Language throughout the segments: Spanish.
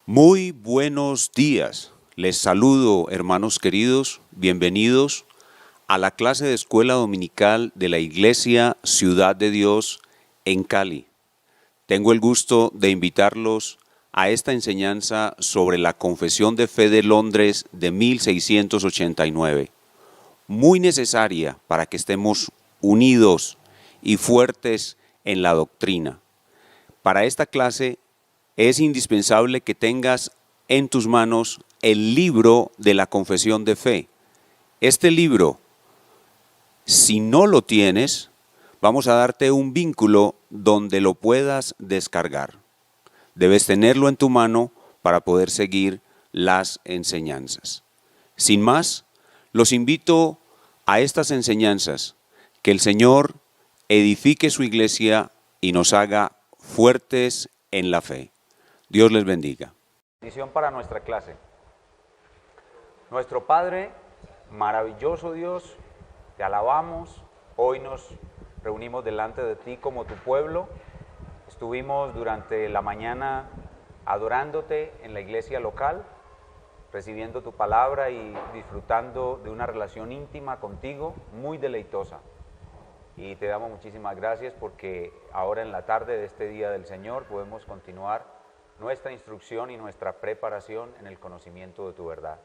Muy buenos días. Les saludo, hermanos queridos, bienvenidos a la clase de escuela dominical de la Iglesia Ciudad de Dios en Cali. Tengo el gusto de invitarlos a esta enseñanza sobre la Confesión de Fe de Londres de 1689, muy necesaria para que estemos unidos y fuertes en la doctrina. Para esta clase es indispensable que tengas en tus manos el libro de la Confesión de Fe. Este libro, si no lo tienes, vamos a darte un vínculo donde lo puedas descargar. Debes tenerlo en tu mano para poder seguir las enseñanzas. Sin más, los invito a estas enseñanzas, que el Señor edifique su iglesia y nos haga fuertes en la fe. Dios les bendiga. Bendición para nuestra clase. Nuestro Padre, maravilloso Dios, te alabamos. Hoy nos reunimos delante de ti como tu pueblo. Estuvimos durante la mañana adorándote en la iglesia local, recibiendo tu palabra y disfrutando de una relación íntima contigo, muy deleitosa. Y te damos muchísimas gracias porque ahora en la tarde de este día del Señor podemos continuar nuestra instrucción y nuestra preparación en el conocimiento de tu verdad.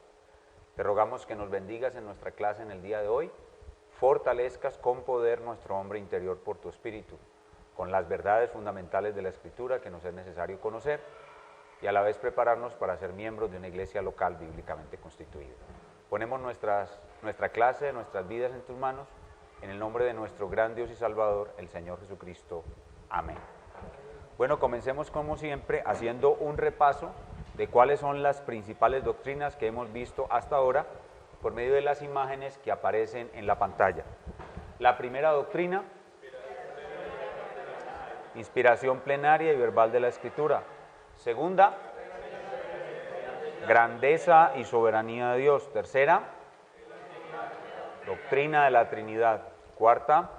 Te rogamos que nos bendigas en nuestra clase en el día de hoy, fortalezcas con poder nuestro hombre interior por tu Espíritu, con las verdades fundamentales de la Escritura que nos es necesario conocer y a la vez prepararnos para ser miembros de una iglesia local bíblicamente constituida. Ponemos nuestra clase, nuestras vidas en tus manos, en el nombre de nuestro gran Dios y Salvador, el Señor Jesucristo. Amén. Bueno, comencemos como siempre haciendo un repaso de cuáles son las principales doctrinas que hemos visto hasta ahora por medio de las imágenes que aparecen en la pantalla. La primera doctrina, inspiración plenaria y verbal de la Escritura. Segunda, grandeza y soberanía de Dios. Tercera, doctrina de la Trinidad. Cuarta,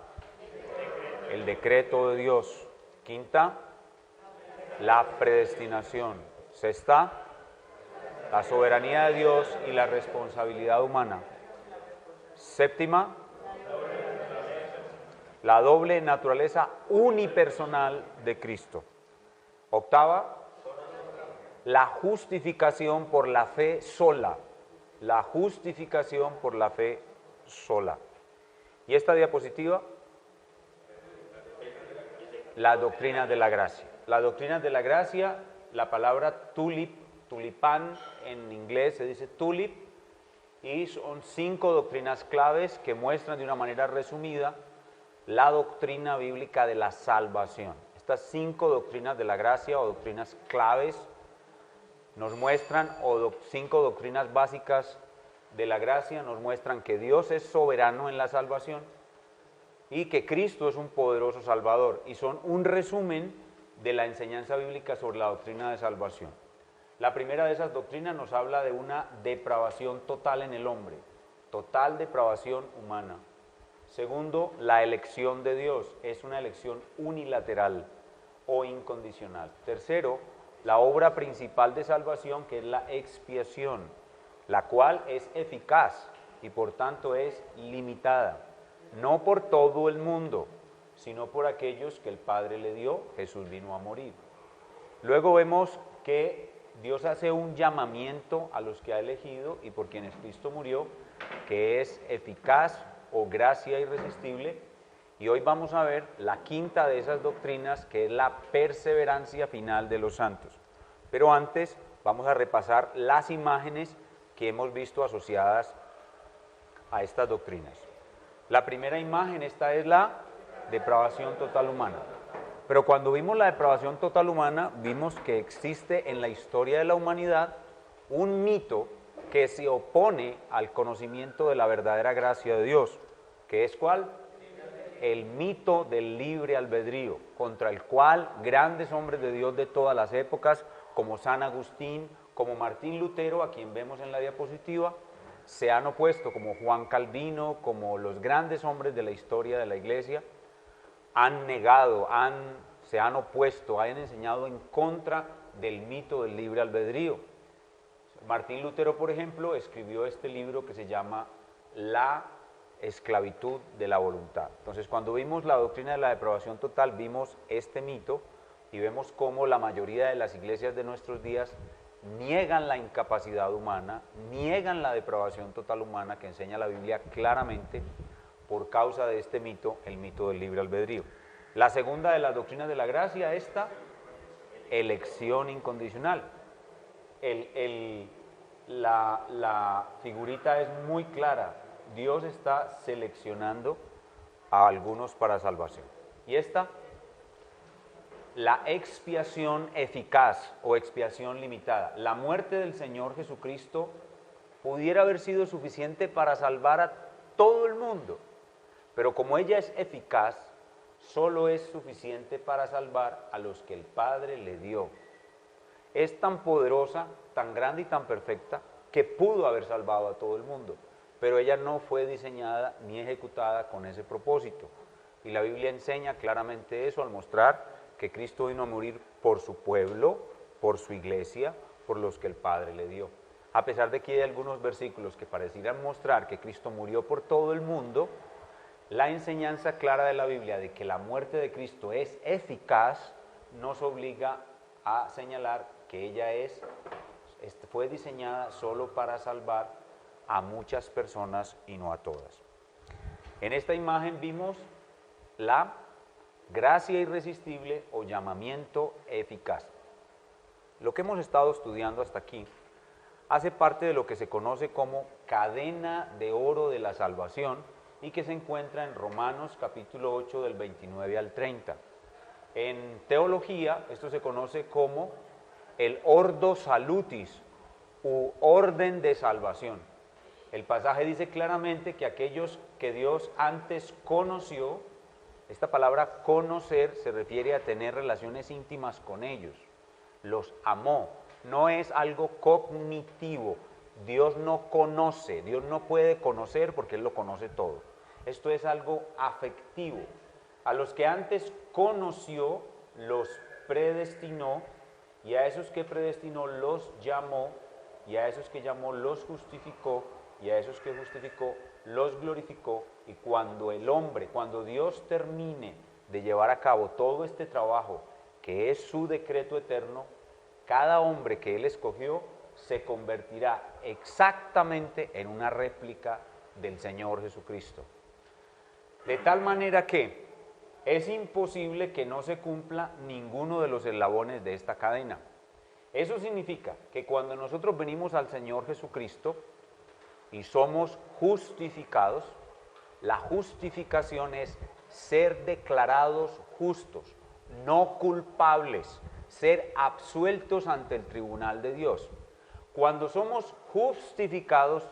el decreto de Dios. Quinta, la predestinación. Sexta, la soberanía de Dios y la responsabilidad humana. Séptima, la doble naturaleza unipersonal de Cristo. Octava, la justificación por la fe sola. La justificación por la fe sola. Y esta diapositiva, la doctrina de la gracia. La doctrina de la gracia, la palabra tulipán en inglés se dice tulip, y son 5 doctrinas claves que muestran de una manera resumida la doctrina bíblica de la salvación. Estas 5 doctrinas de la gracia o doctrinas claves nos muestran, 5 doctrinas básicas de la gracia nos muestran que Dios es soberano en la salvación y que Cristo es un poderoso Salvador, y son un resumen de la enseñanza bíblica sobre la doctrina de salvación. La primera de esas doctrinas nos habla de una depravación total en el hombre, total depravación humana. Segundo, la elección de Dios es una elección unilateral o incondicional. Tercero, la obra principal de salvación, que es la expiación, la cual es eficaz y por tanto es limitada, no por todo el mundo, sino por aquellos que el Padre le dio. Jesús vino a morir. Luego vemos que Dios hace un llamamiento a los que ha elegido y por quienes Cristo murió, que es eficaz o gracia irresistible. Y hoy vamos a ver la quinta de esas doctrinas, que es la perseverancia final de los santos. Pero antes vamos a repasar las imágenes que hemos visto asociadas a estas doctrinas. La primera imagen, esta es la depravación total humana. Pero cuando vimos la depravación total humana, vimos que existe en la historia de la humanidad un mito que se opone al conocimiento de la verdadera gracia de Dios, que es ¿cuál? El mito del libre albedrío, contra el cual grandes hombres de Dios de todas las épocas, como San Agustín, como Martín Lutero, a quien vemos en la diapositiva, se han opuesto, como Juan Calvino, como los grandes hombres de la historia de la Iglesia, han negado, se han opuesto, han enseñado en contra del mito del libre albedrío. Martín Lutero, por ejemplo, escribió este libro que se llama La esclavitud de la voluntad. Entonces, cuando vimos la doctrina de la depravación total, vimos este mito y vemos cómo la mayoría de las iglesias de nuestros días niegan la incapacidad humana, niegan la depravación total humana que enseña la Biblia claramente por causa de este mito, el mito del libre albedrío. La segunda de las doctrinas de la gracia, esta elección incondicional. La figurita es muy clara. Dios está seleccionando a algunos para salvación. Y esta, la expiación eficaz o expiación limitada. La muerte del Señor Jesucristo pudiera haber sido suficiente para salvar a todo el mundo, pero como ella es eficaz, solo es suficiente para salvar a los que el Padre le dio. Es tan poderosa, tan grande y tan perfecta que pudo haber salvado a todo el mundo, pero ella no fue diseñada ni ejecutada con ese propósito. Y la Biblia enseña claramente eso al mostrar que Cristo vino a morir por su pueblo, por su iglesia, por los que el Padre le dio. A pesar de que hay algunos versículos que parecieran mostrar que Cristo murió por todo el mundo, la enseñanza clara de la Biblia de que la muerte de Cristo es eficaz nos obliga a señalar que ella fue diseñada solo para salvar a muchas personas y no a todas. En esta imagen vimos la gracia irresistible o llamamiento eficaz. Lo que hemos estado estudiando hasta aquí hace parte de lo que se conoce como cadena de oro de la salvación y que se encuentra en Romanos capítulo 8 del 29 al 30. En teología esto se conoce como el ordo salutis u orden de salvación. El pasaje dice claramente que aquellos que Dios antes conoció, esta palabra conocer se refiere a tener relaciones íntimas con ellos, los amó, no es algo cognitivo. Dios no conoce, Dios no puede conocer porque Él lo conoce todo. Esto es algo afectivo. A los que antes conoció, los predestinó, y a esos que predestinó los llamó, y a esos que llamó los justificó, y a esos que justificó los glorificó. Y cuando cuando Dios termine de llevar a cabo todo este trabajo, que es su decreto eterno, cada hombre que Él escogió se convertirá exactamente en una réplica del Señor Jesucristo. De tal manera que es imposible que no se cumpla ninguno de los eslabones de esta cadena. Eso significa que cuando nosotros venimos al Señor Jesucristo y somos justificados, la justificación es ser declarados justos, no culpables, ser absueltos ante el tribunal de Dios. Cuando somos justificados,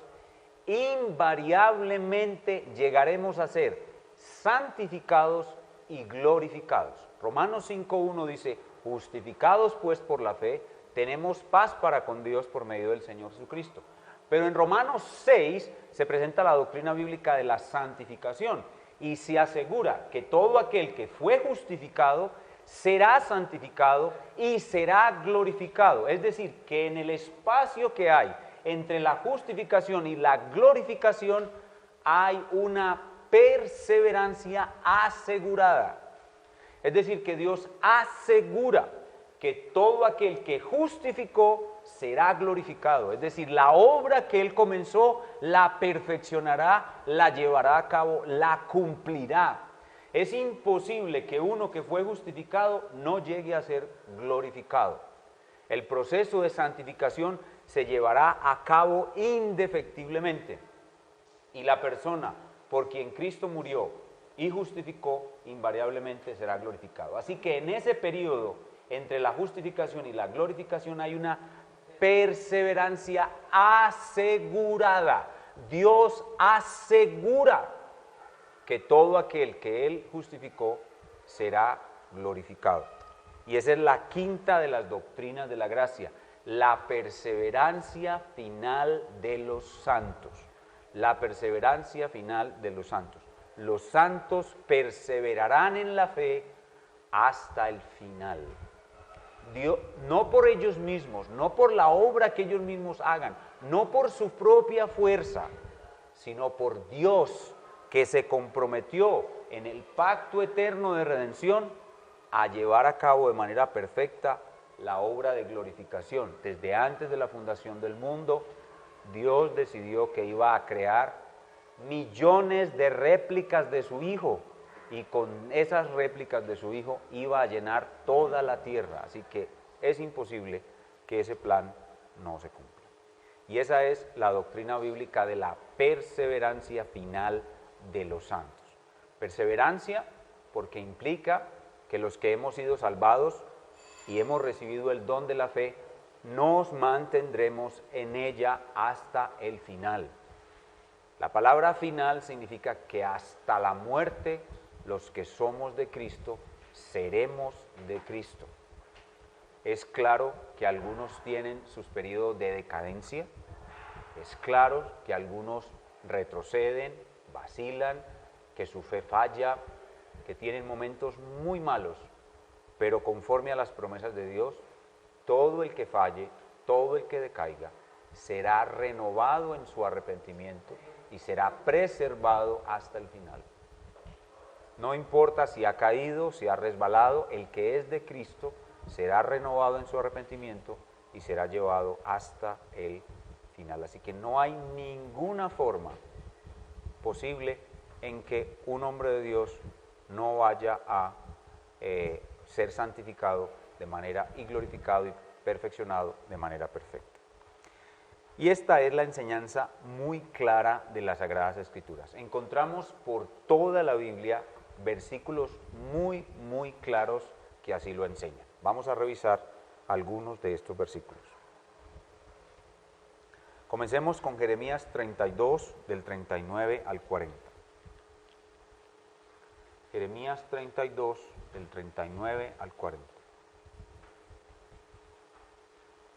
invariablemente llegaremos a ser santificados y glorificados. Romanos 5:1 dice, justificados pues por la fe, tenemos paz para con Dios por medio del Señor Jesucristo. Pero en Romanos 6 se presenta la doctrina bíblica de la santificación y se asegura que todo aquel que fue justificado será santificado y será glorificado. Es decir, que en el espacio que hay entre la justificación y la glorificación hay una perseverancia asegurada. Es decir, que Dios asegura que todo aquel que justificó será glorificado. Es decir, la obra que Él comenzó la perfeccionará, la llevará a cabo, la cumplirá. Es imposible que uno que fue justificado no llegue a ser glorificado. El proceso de santificación se llevará a cabo indefectiblemente. Y la persona por quien Cristo murió y justificó, invariablemente será glorificado. Así que en ese periodo entre la justificación y la glorificación hay una perseverancia asegurada. Dios asegura que todo aquel que Él justificó será glorificado. Y esa es la quinta de las doctrinas de la gracia, la perseverancia final de los santos. La perseverancia final de los santos. Los santos perseverarán en la fe hasta el final. no por ellos mismos, no por la obra que ellos mismos hagan, no por su propia fuerza, sino por Dios, que se comprometió en el pacto eterno de redención a llevar a cabo de manera perfecta la obra de glorificación. Desde antes de la fundación del mundo, Dios decidió que iba a crear millones de réplicas de su Hijo, y con esas réplicas de su Hijo iba a llenar toda la tierra. Así que es imposible que ese plan no se cumpla. Y esa es la doctrina bíblica de la perseverancia final de los santos. Perseverancia porque implica que los que hemos sido salvados y hemos recibido el don de la fe, nos mantendremos en ella hasta el final. La palabra final significa que hasta la muerte los que somos de Cristo seremos de Cristo. Es claro que algunos tienen sus periodos de decadencia, es claro que algunos retroceden, vacilan, que su fe falla, que tienen momentos muy malos, pero conforme a las promesas de Dios, todo el que falle, todo el que decaiga, será renovado en su arrepentimiento y será preservado hasta el final. No importa si ha caído, si ha resbalado, el que es de Cristo será renovado en su arrepentimiento y será llevado hasta el final. Así que no hay ninguna forma posible en que un hombre de Dios no vaya a ser santificado de manera y glorificado y perfeccionado de manera perfecta. Y esta es la enseñanza muy clara de las Sagradas Escrituras. Encontramos por toda la Biblia versículos muy claros que así lo enseñan. Vamos a revisar algunos de estos versículos. Comencemos con Jeremías 32, del 39 al 40. Jeremías 32, del 39 al 40.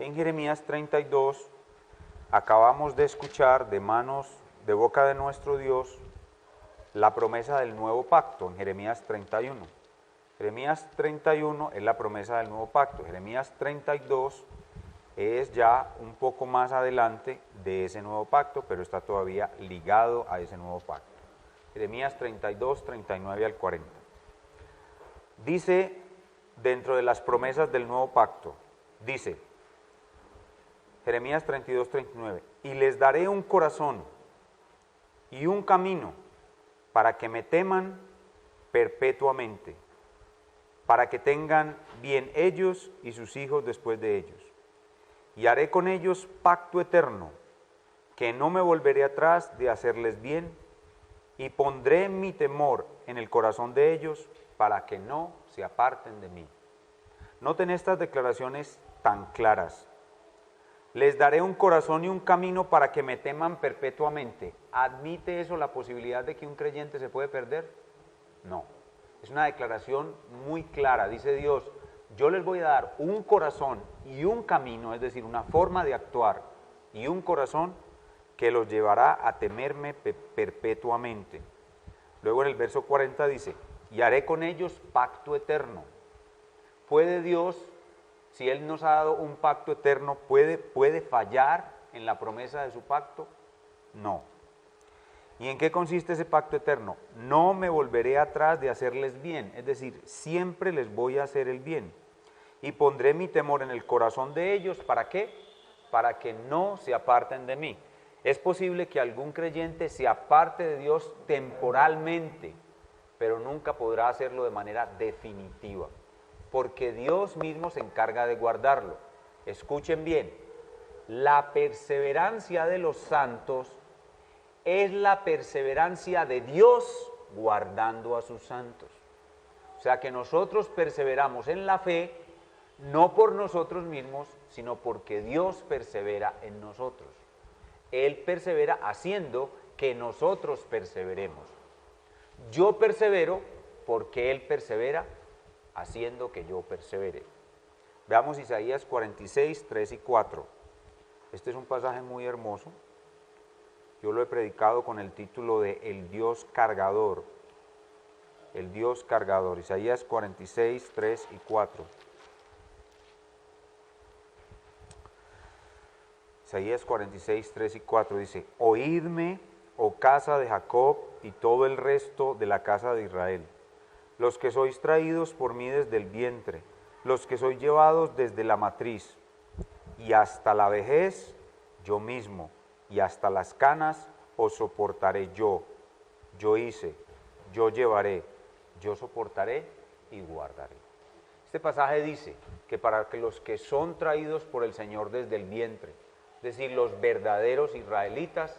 En Jeremías 32 acabamos de escuchar de boca de nuestro Dios, la promesa del nuevo pacto en Jeremías 31. Jeremías 31 es la promesa del nuevo pacto. Jeremías 32 es ya un poco más adelante de ese nuevo pacto, pero está todavía ligado a ese nuevo pacto. Jeremías 32, 39 al 40. Dice, dentro de las promesas del nuevo pacto, dice, Jeremías 32, 39, y les daré un corazón y un camino para que me teman perpetuamente, para que tengan bien ellos y sus hijos después de ellos. Y haré con ellos pacto eterno, que no me volveré atrás de hacerles bien, y pondré mi temor en el corazón de ellos para que no se aparten de mí. Noten estas declaraciones tan claras. Les daré un corazón y un camino para que me teman perpetuamente. ¿Admite eso la posibilidad de que un creyente se puede perder? No. Es una declaración muy clara. Dice Dios, yo les voy a dar un corazón y un camino, es decir, una forma de actuar y un corazón que los llevará a temerme perpetuamente. Luego en el verso 40 dice, y haré con ellos pacto eterno. ¿Puede Dios, si Él nos ha dado un pacto eterno, puede fallar en la promesa de su pacto? No. ¿Y en qué consiste ese pacto eterno? No me volveré atrás de hacerles bien, es decir, siempre les voy a hacer el bien. Y pondré mi temor en el corazón de ellos, ¿para qué? Para que no se aparten de mí. Es posible que algún creyente se aparte de Dios temporalmente, pero nunca podrá hacerlo de manera definitiva, porque Dios mismo se encarga de guardarlo. Escuchen bien, la perseverancia de los santos es la perseverancia de Dios guardando a sus santos. O sea que nosotros perseveramos en la fe, no por nosotros mismos, sino porque Dios persevera en nosotros. Él persevera haciendo que nosotros perseveremos. Yo persevero porque Él persevera haciendo que yo persevere. Veamos Isaías 46, 3 y 4. Este es un pasaje muy hermoso. Yo lo he predicado con el título de El Dios cargador. El Dios cargador. Isaías 46, 3 y 4. Isaías 46, 3 y 4 dice, oídme, oh casa de Jacob y todo el resto de la casa de Israel, los que sois traídos por mí desde el vientre, los que sois llevados desde la matriz, y hasta la vejez yo mismo, y hasta las canas os soportaré yo. Yo hice, yo llevaré, yo soportaré y guardaré. Este pasaje dice que para que los que son traídos por el Señor desde el vientre, es decir, los verdaderos israelitas,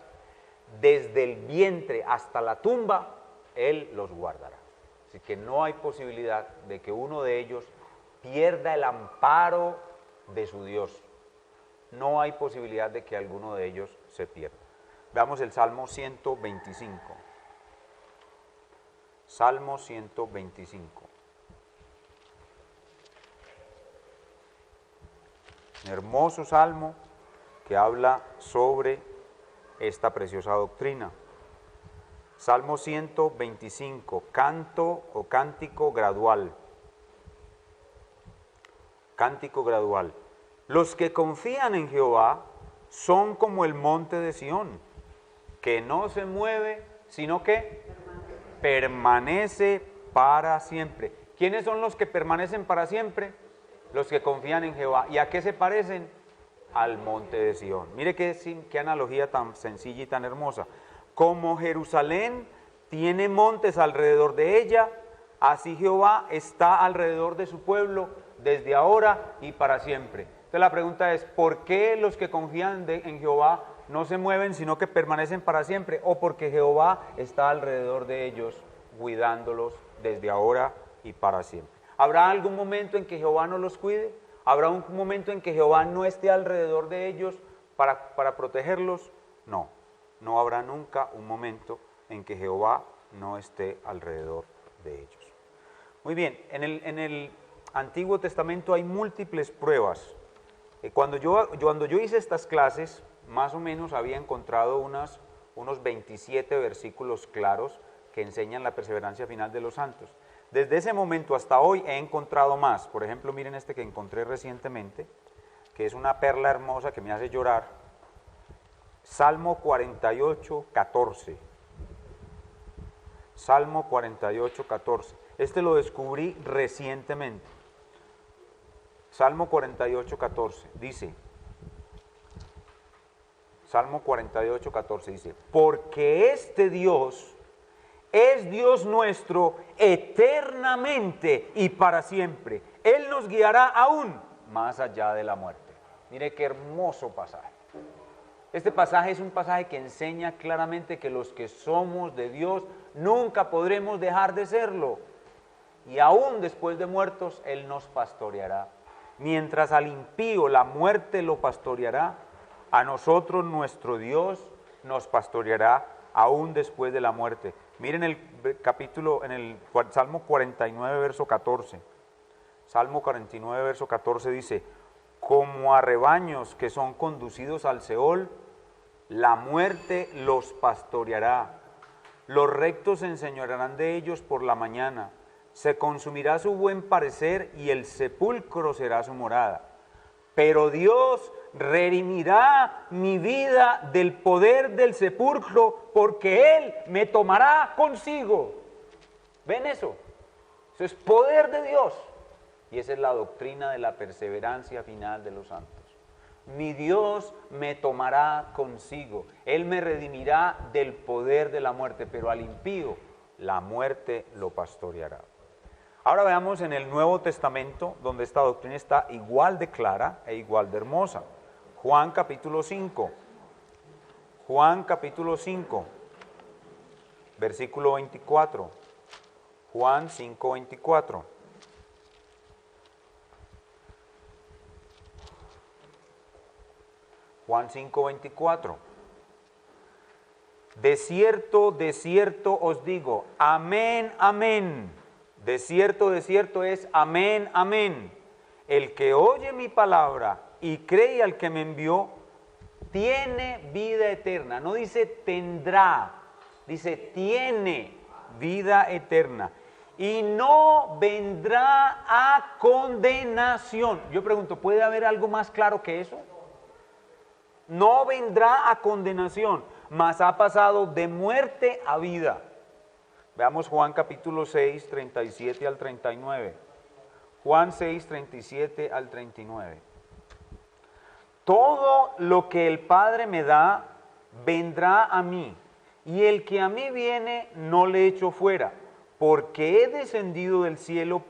desde el vientre hasta la tumba, Él los guardará. Así que no hay posibilidad de que uno de ellos pierda el amparo de su Dios. No hay posibilidad de que alguno de ellos se pierda. Veamos el Salmo 125. Salmo 125. Un hermoso salmo que habla sobre esta preciosa doctrina. Salmo 125, canto o cántico gradual. Cántico gradual. Los que confían en Jehová son como el monte de Sión, que no se mueve, sino que permanece para siempre. ¿Quiénes son los que permanecen para siempre? Los que confían en Jehová. ¿Y a qué se parecen? Al monte de Sión. Mire qué analogía tan sencilla y tan hermosa. Como Jerusalén tiene montes alrededor de ella, así Jehová está alrededor de su pueblo desde ahora y para siempre. Entonces la pregunta es, ¿por qué los que confían en Jehová no se mueven, sino que permanecen para siempre? O porque Jehová está alrededor de ellos, cuidándolos desde ahora y para siempre. ¿Habrá algún momento en que Jehová no los cuide? ¿Habrá un momento en que Jehová no esté alrededor de ellos para protegerlos? No, no habrá nunca un momento en que Jehová no esté alrededor de ellos. Muy bien, en el Antiguo Testamento hay múltiples pruebas. Cuando yo hice estas clases, más o menos había encontrado unos 27 versículos claros que enseñan la perseverancia final de los santos. Desde ese momento hasta hoy he encontrado más. Por ejemplo, miren este que encontré recientemente, que es una perla hermosa que me hace llorar. Salmo 48, 14. Salmo 48, 14. Este lo descubrí recientemente. Salmo 48, 14. Dice, Salmo 48, 14 dice, porque este Dios es Dios nuestro eternamente y para siempre. Él nos guiará aún más allá de la muerte. Mire qué hermoso pasaje. Este pasaje es un pasaje que enseña claramente que los que somos de Dios nunca podremos dejar de serlo. Y aún después de muertos, Él nos pastoreará. Mientras al impío la muerte lo pastoreará, a nosotros nuestro Dios nos pastoreará aún después de la muerte. Miren el capítulo, en el Salmo 49, verso 14. Salmo 49, verso 14 dice, como a rebaños que son conducidos al Seol, la muerte los pastoreará. Los rectos se enseñorearán de ellos por la mañana. Se consumirá su buen parecer y el sepulcro será su morada. Pero Dios redimirá mi vida del poder del sepulcro, porque Él me tomará consigo. ¿Ven eso? Eso es poder de Dios. Y esa es la doctrina de la perseverancia final de los santos. Mi Dios me tomará consigo. Él me redimirá del poder de la muerte, pero al impío la muerte lo pastoreará. Ahora veamos en el Nuevo Testamento, donde esta doctrina está igual de clara e igual de hermosa. Juan capítulo 5. Juan capítulo 5, versículo 24. Juan 5, 24. Juan 5, 24. De cierto os digo, amén, amén. De cierto es amén, amén. El que oye mi palabra y cree al que me envió, tiene vida eterna. No dice tendrá, dice tiene vida eterna. Y no vendrá a condenación. Yo pregunto, ¿puede haber algo más claro que eso? no vendrá a condenación, mas ha pasado de muerte a vida. Veamos Juan capítulo 6, 37 al 39. Juan 6, 37 al 39. Todo lo que el Padre me da, vendrá a mí, y el que a mí viene, no le echo fuera, porque he descendido del cielo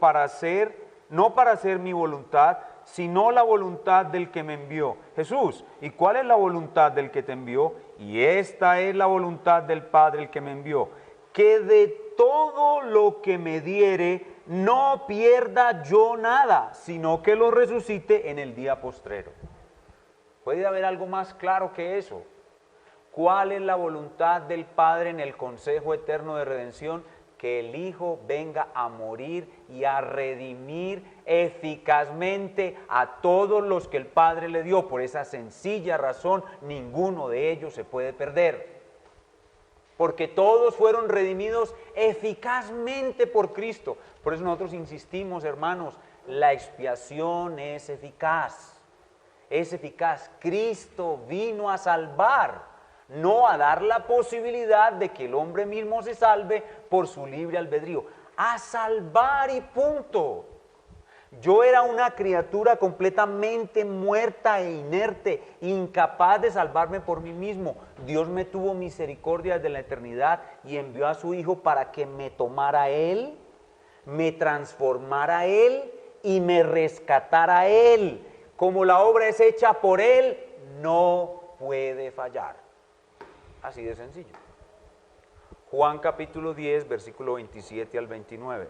no para hacer mi voluntad, sino la voluntad del que me envió. Jesús, ¿y cuál es la voluntad del que te envió? Y esta es la voluntad del Padre el que me envió, que de todo lo que me diere, no pierda yo nada, sino que lo resucite en el día postrero. ¿Puede haber algo más claro que eso? ¿Cuál es la voluntad del Padre en el consejo eterno de redención? Que el Hijo venga a morir y a redimir eficazmente a todos los que el Padre le dio. Por esa sencilla razón, ninguno de ellos se puede perder. Porque todos fueron redimidos eficazmente por Cristo. Por eso nosotros insistimos, hermanos, la expiación es eficaz. Es eficaz. Cristo vino a salvar, no a dar la posibilidad de que el hombre mismo se salve por su libre albedrío. A salvar y punto. Yo era una criatura completamente muerta e inerte, incapaz de salvarme por mí mismo. Dios me tuvo misericordia desde la eternidad y envió a su Hijo para que me tomara a Él, me transformara a Él y me rescatara a Él. Como la obra es hecha por Él, no puede fallar. Así de sencillo. Juan capítulo 10, versículo 27 al 29.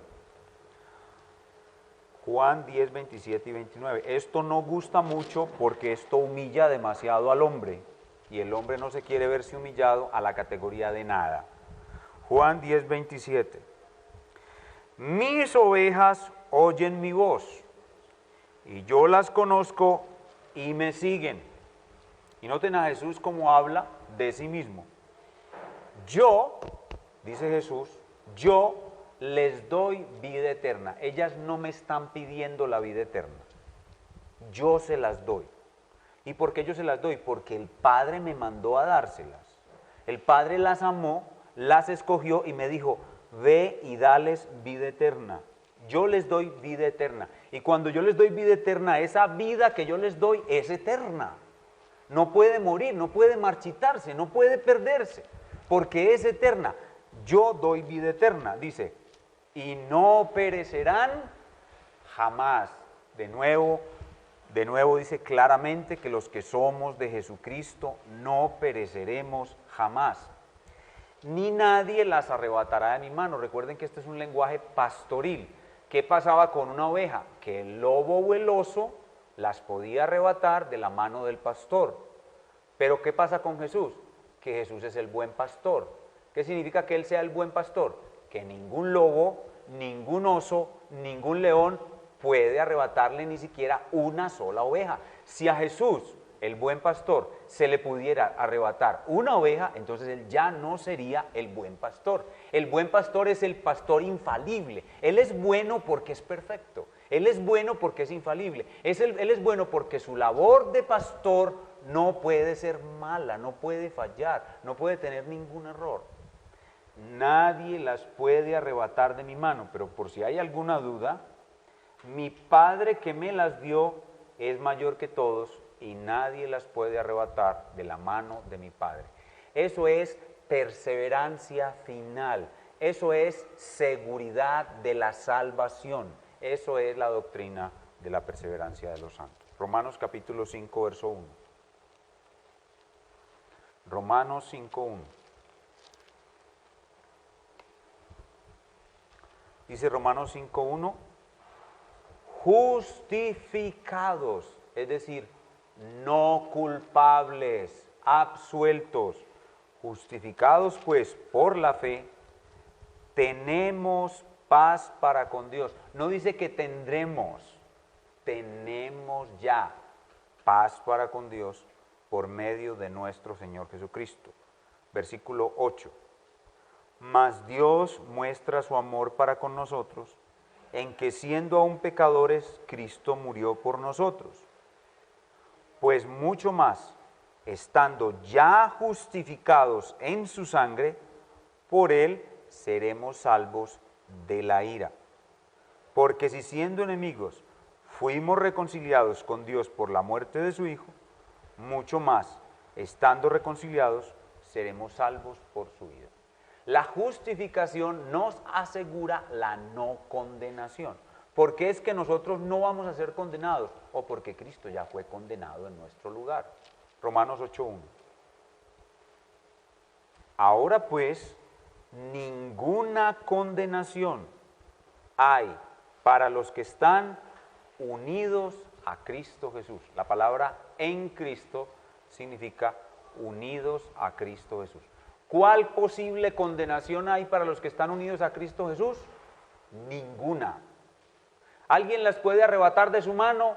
Juan 10, 27 y 29. Esto no gusta mucho porque esto humilla demasiado al hombre. Y el hombre no se quiere verse humillado a la categoría de nada. Juan 10, 27. Mis ovejas oyen mi voz, y yo las conozco y me siguen. Y noten a Jesús como habla de sí mismo. Yo, dice Jesús, yo les doy vida eterna. Ellas no me están pidiendo la vida eterna. Yo se las doy. ¿Y por qué yo se las doy? Porque el Padre me mandó a dárselas. El Padre las amó, las escogió y me dijo, ve y dales vida eterna. Yo les doy vida eterna. Y cuando yo les doy vida eterna, esa vida que yo les doy es eterna. No puede morir, no puede marchitarse, no puede perderse, porque es eterna. Yo doy vida eterna, dice, y no perecerán jamás. De nuevo dice claramente que los que somos de Jesucristo no pereceremos jamás. Ni nadie las arrebatará de mi mano. Recuerden que este es un lenguaje pastoril. ¿Qué pasaba con una oveja? Que el lobo o el oso las podía arrebatar de la mano del pastor. Pero ¿qué pasa con Jesús? Que Jesús es el buen pastor. ¿Qué significa que Él sea el buen pastor? Que ningún lobo, ningún oso, ningún león puede arrebatarle ni siquiera una sola oveja. Si a Jesús, el buen pastor, se le pudiera arrebatar una oveja, entonces Él ya no sería el buen pastor. El buen pastor es el pastor infalible. Él es bueno porque es perfecto. Él es bueno porque es infalible. Él es bueno porque su labor de pastor no puede ser mala, no puede fallar, no puede tener ningún error. Nadie las puede arrebatar de mi mano, pero por si hay alguna duda, mi Padre que me las dio es mayor que todos y nadie las puede arrebatar de la mano de mi Padre. Eso es perseverancia final, eso es seguridad de la salvación, eso es la doctrina de la perseverancia de los santos. Romanos capítulo 5, verso 1. Romanos 5, 1. Dice Romanos 5, 1. Justificados, es decir, no culpables, absueltos, justificados pues por la fe, tenemos paz para con Dios. No dice que tendremos, tenemos ya paz para con Dios por medio de nuestro Señor Jesucristo. Versículo 8. Mas Dios muestra su amor para con nosotros, en que siendo aún pecadores, Cristo murió por nosotros. Pues mucho más, estando ya justificados en su sangre, por él seremos salvos de la ira. Porque si siendo enemigos fuimos reconciliados con Dios por la muerte de su Hijo, mucho más, estando reconciliados, seremos salvos por su vida. La justificación nos asegura la no condenación. ¿Por qué es que nosotros no vamos a ser condenados? O porque Cristo ya fue condenado en nuestro lugar. Romanos 8:1. Ahora pues, ninguna condenación hay para los que están unidos a Cristo Jesús. La palabra en Cristo significa unidos a Cristo Jesús. ¿Cuál posible condenación hay para los que están unidos a Cristo Jesús? Ninguna. ¿Alguien las puede arrebatar de su mano?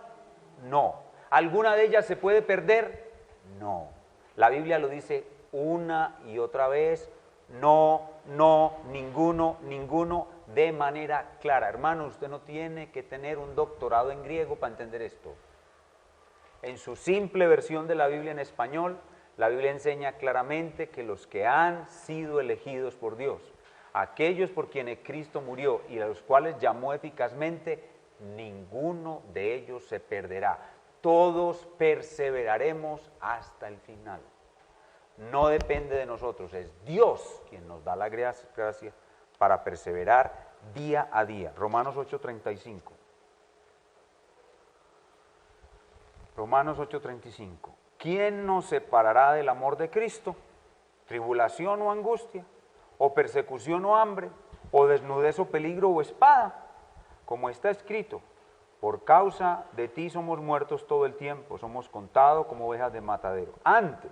No. ¿Alguna de ellas se puede perder? No. La Biblia lo dice una y otra vez, no, no, ninguno, ninguno, de manera clara. Hermano, usted no tiene que tener un doctorado en griego para entender esto. En su simple versión de la Biblia en español, la Biblia enseña claramente que los que han sido elegidos por Dios, aquellos por quienes Cristo murió y a los cuales llamó eficazmente, ninguno de ellos se perderá. Todos perseveraremos hasta el final. No depende de nosotros, es Dios quien nos da la gracia para perseverar día a día. Romanos 8:35. Romanos 8:35. ¿Quién nos separará del amor de Cristo? ¿Tribulación o angustia? ¿O persecución o hambre? ¿O desnudez o peligro o espada? Como está escrito, por causa de ti somos muertos todo el tiempo, somos contados como ovejas de matadero. Antes,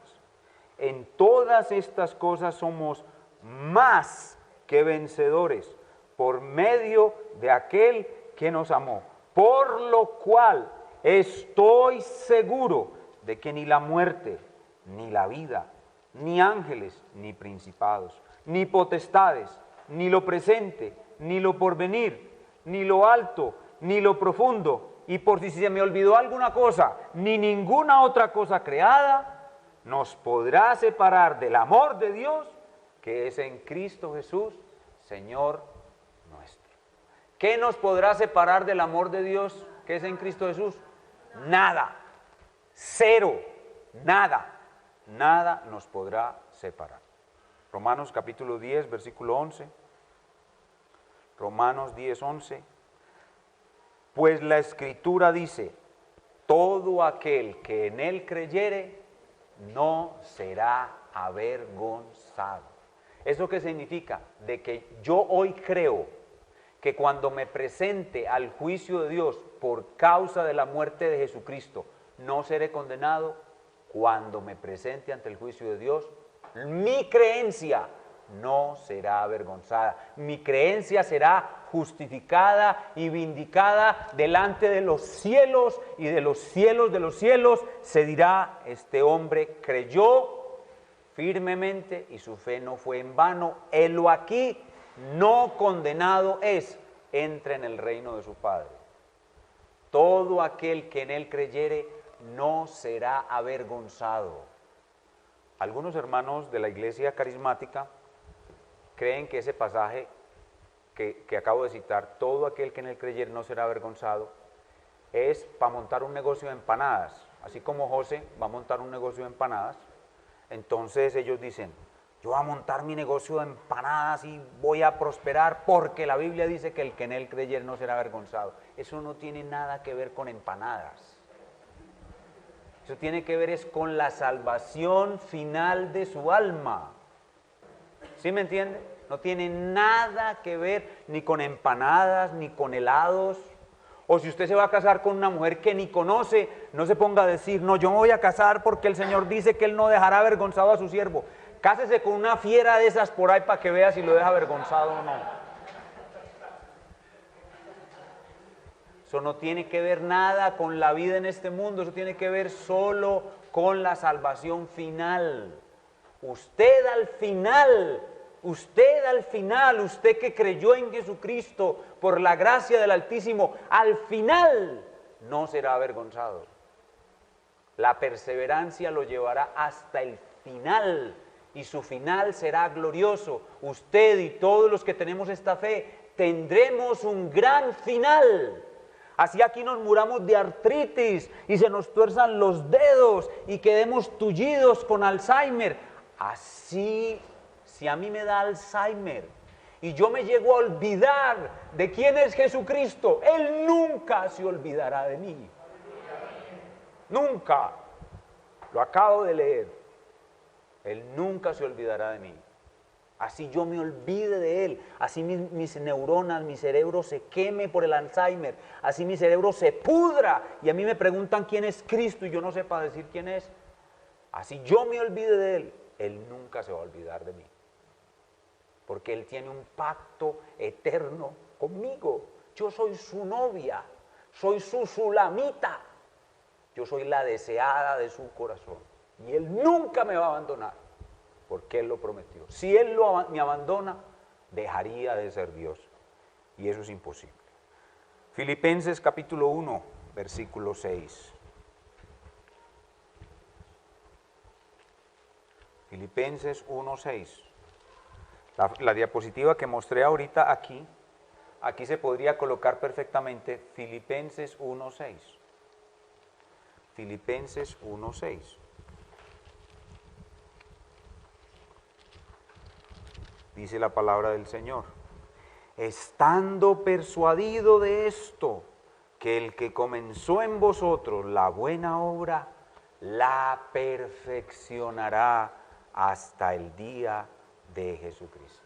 en todas estas cosas somos más que vencedores por medio de aquel que nos amó. Por lo cual estoy seguro de que ni la muerte, ni la vida, ni ángeles, ni principados, ni potestades, ni lo presente, ni lo porvenir, ni lo alto, ni lo profundo, y por si se me olvidó alguna cosa, ni ninguna otra cosa creada, nos podrá separar del amor de Dios, que es en Cristo Jesús, Señor nuestro. ¿Qué nos podrá separar del amor de Dios, que es en Cristo Jesús? Nada, cero, nada, nada nos podrá separar. Romanos capítulo 10, versículo 11. Romanos 10, 11. Pues la Escritura dice, todo aquel que en él creyere, no será avergonzado. ¿Eso qué significa? De que yo hoy creo que cuando me presente al juicio de Dios por causa de la muerte de Jesucristo, no seré condenado. Cuando me presente ante el juicio de Dios, mi creencia no será avergonzada. Mi creencia será justificada y vindicada delante de los cielos, y de los cielos se dirá, este hombre creyó firmemente y su fe no fue en vano. Helo aquí, no condenado es, entra en el reino de su Padre. Todo aquel que en él creyere no será avergonzado. Algunos hermanos de la iglesia carismática creen que ese pasaje que acabo de citar, todo aquel que en él creyere no será avergonzado, es para montar un negocio de empanadas. Así como José va a montar un negocio de empanadas, entonces ellos dicen, yo voy a montar mi negocio de empanadas y voy a prosperar porque la Biblia dice que el que en él creyere no será avergonzado. Eso no tiene nada que ver con empanadas. Eso tiene que ver es con la salvación final de su alma. ¿Sí me entiende? No tiene nada que ver ni con empanadas, ni con helados. O si usted se va a casar con una mujer que ni conoce, no se ponga a decir, no, yo me voy a casar porque el Señor dice que Él no dejará avergonzado a su siervo. Cásese con una fiera de esas por ahí para que vea si lo deja avergonzado o no. Eso no tiene que ver nada con la vida en este mundo, eso tiene que ver solo con la salvación final. Usted al final, usted que creyó en Jesucristo por la gracia del Altísimo, al final no será avergonzado. La perseverancia lo llevará hasta el final y su final será glorioso. Usted y todos los que tenemos esta fe tendremos un gran final. Así aquí nos muramos de artritis y se nos tuerzan los dedos y quedemos tullidos con Alzheimer. Así, si a mí me da Alzheimer y yo me llego a olvidar de quién es Jesucristo, Él nunca se olvidará de mí. Nunca. Lo acabo de leer. Él nunca se olvidará de mí. Así yo me olvide de Él, así mis neuronas, mi cerebro se queme por el Alzheimer, así mi cerebro se pudra y a mí me preguntan quién es Cristo y yo no sepa decir quién es. Así yo me olvide de Él, Él nunca se va a olvidar de mí. Porque Él tiene un pacto eterno conmigo. Yo soy su novia, soy su sulamita, yo soy la deseada de su corazón y Él nunca me va a abandonar. Porque Él lo prometió. Si Él me abandona, dejaría de ser Dios. Y eso es imposible. Filipenses capítulo 1, versículo 6. Filipenses 1, 6. La diapositiva que mostré ahorita aquí se podría colocar perfectamente Filipenses 1, 6. Filipenses 1, 6. Dice la palabra del Señor, estando persuadido de esto, que el que comenzó en vosotros la buena obra, la perfeccionará hasta el día de Jesucristo.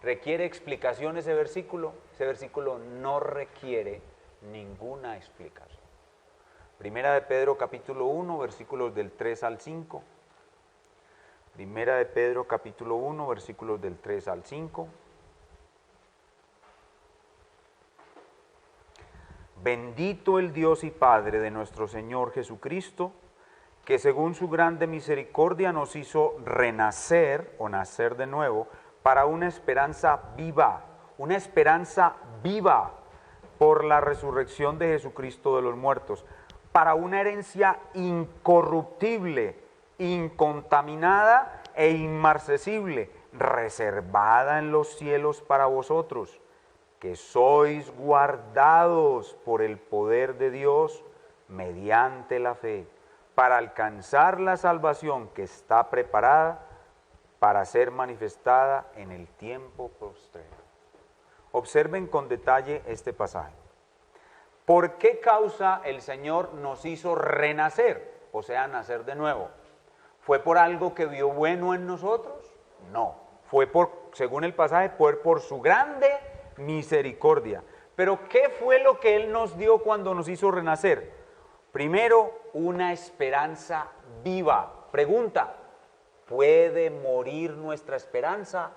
¿Requiere explicación ese versículo? Ese versículo no requiere ninguna explicación. Primera de Pedro capítulo 1, versículos del 3 al 5. Primera de Pedro capítulo 1, versículos del 3 al 5. Bendito el Dios y Padre de nuestro Señor Jesucristo, que según su grande misericordia nos hizo renacer o nacer de nuevo para una esperanza viva por la resurrección de Jesucristo de los muertos, para una herencia incorruptible, incontaminada e inmarcesible, reservada en los cielos para vosotros, que sois guardados por el poder de Dios mediante la fe, para alcanzar la salvación que está preparada para ser manifestada en el tiempo postrero. Observen con detalle este pasaje. ¿Por qué causa el Señor nos hizo renacer? O sea, nacer de nuevo. ¿Fue por algo que vio bueno en nosotros? No. Fue según el pasaje, por su grande misericordia. Pero ¿qué fue lo que Él nos dio cuando nos hizo renacer? Primero, una esperanza viva. Pregunta, ¿puede morir nuestra esperanza?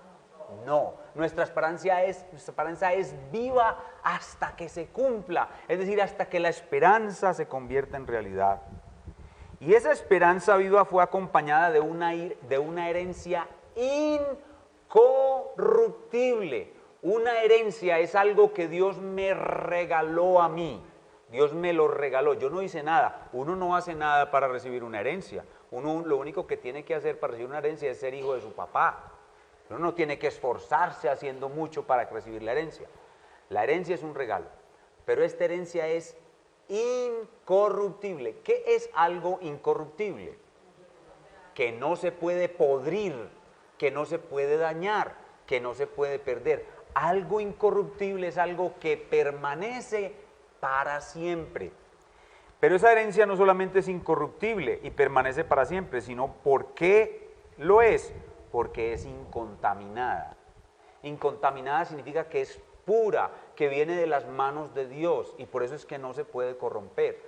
No. Nuestra esperanza es viva hasta que se cumpla. Es decir, hasta que la esperanza se convierta en realidad. Y esa esperanza viva fue acompañada de una herencia incorruptible. Una herencia es algo que Dios me regaló a mí. Dios me lo regaló. Yo no hice nada. Uno no hace nada para recibir una herencia. Uno lo único que tiene que hacer para recibir una herencia es ser hijo de su papá. Uno no tiene que esforzarse haciendo mucho para recibir la herencia. La herencia es un regalo. Pero esta herencia es incorruptible. ¿Qué es algo incorruptible? Que no se puede podrir, que no se puede dañar, que no se puede perder. Algo incorruptible es algo que permanece para siempre. Pero esa herencia no solamente es incorruptible y permanece para siempre, sino ¿por qué lo es? Porque es incontaminada. Incontaminada significa que es pura, que viene de las manos de Dios y por eso es que no se puede corromper.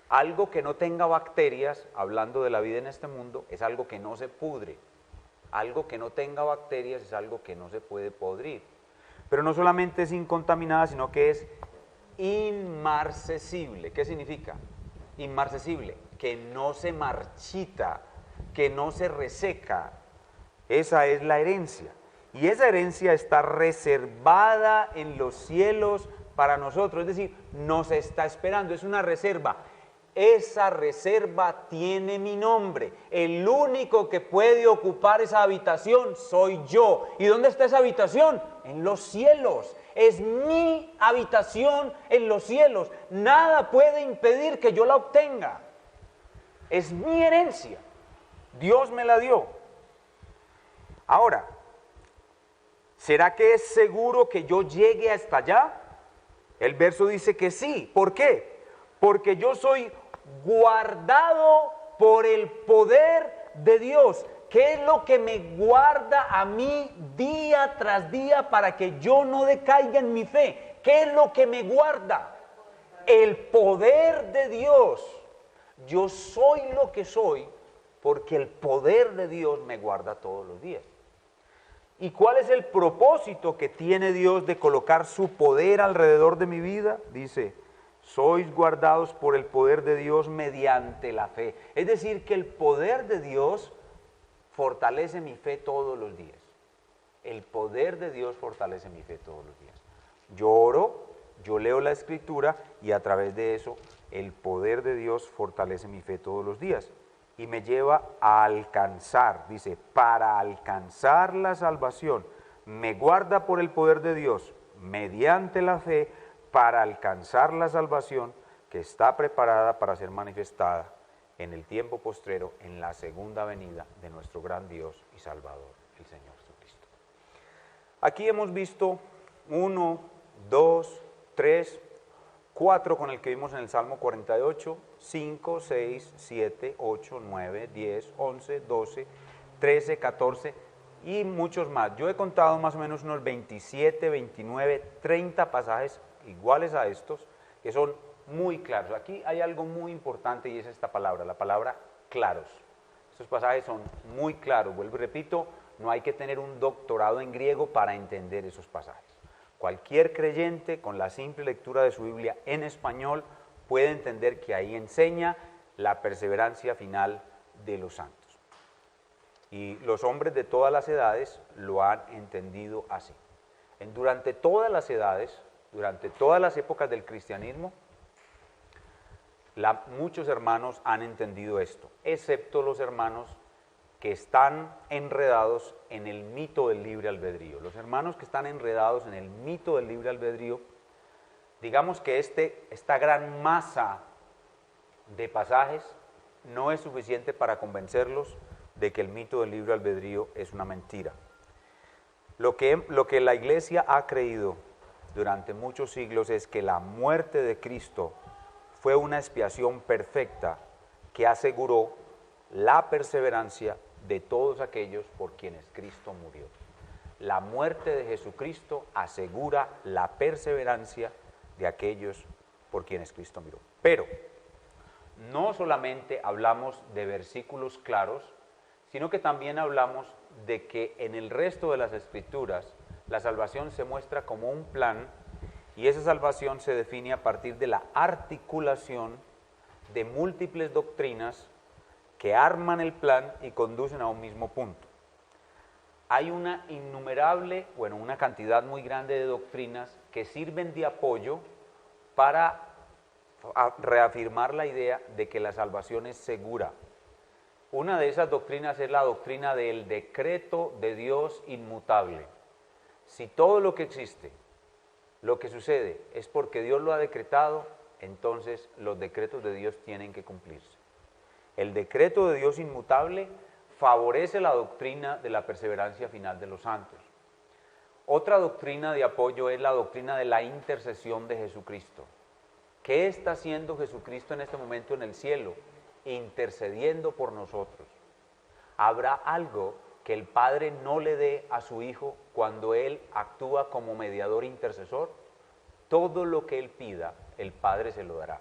Algo que no tenga bacterias, hablando de la vida en este mundo, es algo que no se pudre. Algo que no tenga bacterias es algo que no se puede podrir. Pero no solamente es incontaminada, sino que es inmarcesible. ¿Qué significa? Inmarcesible, que no se marchita, que no se reseca. Esa es la herencia. Y esa herencia está reservada en los cielos para nosotros, es decir, nos está esperando, es una reserva. esa reserva tiene mi nombre. El único que puede ocupar esa habitación soy yo. ¿Y dónde está esa habitación? En los cielos. Es mi habitación en los cielos. Nada puede impedir que yo la obtenga. Es mi herencia. Dios me la dio. Ahora, ¿será que es seguro que yo llegue hasta allá? El verso dice que sí. ¿Por qué? Porque yo soy guardado por el poder de Dios. ¿Qué es lo que me guarda a mí día tras día para que yo no decaiga en mi fe? ¿Qué es lo que me guarda? El poder de Dios. Yo soy lo que soy porque el poder de Dios me guarda todos los días. ¿Y cuál es el propósito que tiene Dios de colocar su poder alrededor de mi vida? Dice, sois guardados por el poder de Dios mediante la fe. Es decir, que el poder de Dios fortalece mi fe todos los días. El poder de Dios fortalece mi fe todos los días. Yo oro, yo leo la Escritura y a través de eso el poder de Dios fortalece mi fe todos los días. Y me lleva a alcanzar, dice, para alcanzar la salvación. Me guarda por el poder de Dios mediante la fe para alcanzar la salvación que está preparada para ser manifestada en el tiempo postrero, en la segunda venida de nuestro gran Dios y Salvador, el Señor Jesucristo. Aquí hemos visto 1, 2, 3, 4 con el que vimos en el Salmo 48, 5, 6, 7, 8, 9, 10, 11, 12, 13, 14 y muchos más. Yo he contado más o menos unos 27, 29, 30 pasajes iguales a estos que son muy claros. Aquí hay algo muy importante y es esta palabra, la palabra claros. Estos pasajes son muy claros. Vuelvo y repito, no hay que tener un doctorado en griego para entender esos pasajes. Cualquier creyente con la simple lectura de su Biblia en español puede entender que ahí enseña la perseverancia final de los santos. Y los hombres de todas las edades lo han entendido así. Durante todas las edades, durante todas las épocas del cristianismo, muchos hermanos han entendido esto, excepto los hermanos que están enredados en el mito del libre albedrío. Los hermanos que están enredados en el mito del libre albedrío, digamos que esta gran masa de pasajes no es suficiente para convencerlos de que el mito del libre albedrío es una mentira. Lo que la Iglesia ha creído durante muchos siglos es que la muerte de Cristo fue una expiación perfecta que aseguró la perseverancia de todos aquellos por quienes Cristo murió. La muerte de Jesucristo asegura la perseverancia de aquellos por quienes Cristo murió. Pero no solamente hablamos de versículos claros, sino que también hablamos de que en el resto de las Escrituras la salvación se muestra como un plan y esa salvación se define a partir de la articulación de múltiples doctrinas que arman el plan y conducen a un mismo punto. Hay una cantidad muy grande de doctrinas que sirven de apoyo para reafirmar la idea de que la salvación es segura. Una de esas doctrinas es la doctrina del decreto de Dios inmutable. Si todo lo que existe, lo que sucede, es porque Dios lo ha decretado, entonces los decretos de Dios tienen que cumplirse. El decreto de Dios inmutable favorece la doctrina de la perseverancia final de los santos. Otra doctrina de apoyo es la doctrina de la intercesión de Jesucristo. ¿Qué está haciendo Jesucristo en este momento en el cielo? Intercediendo por nosotros. ¿Habrá algo que el Padre no le dé a su Hijo cuando Él actúa como mediador intercesor? Todo lo que Él pida, el Padre se lo dará.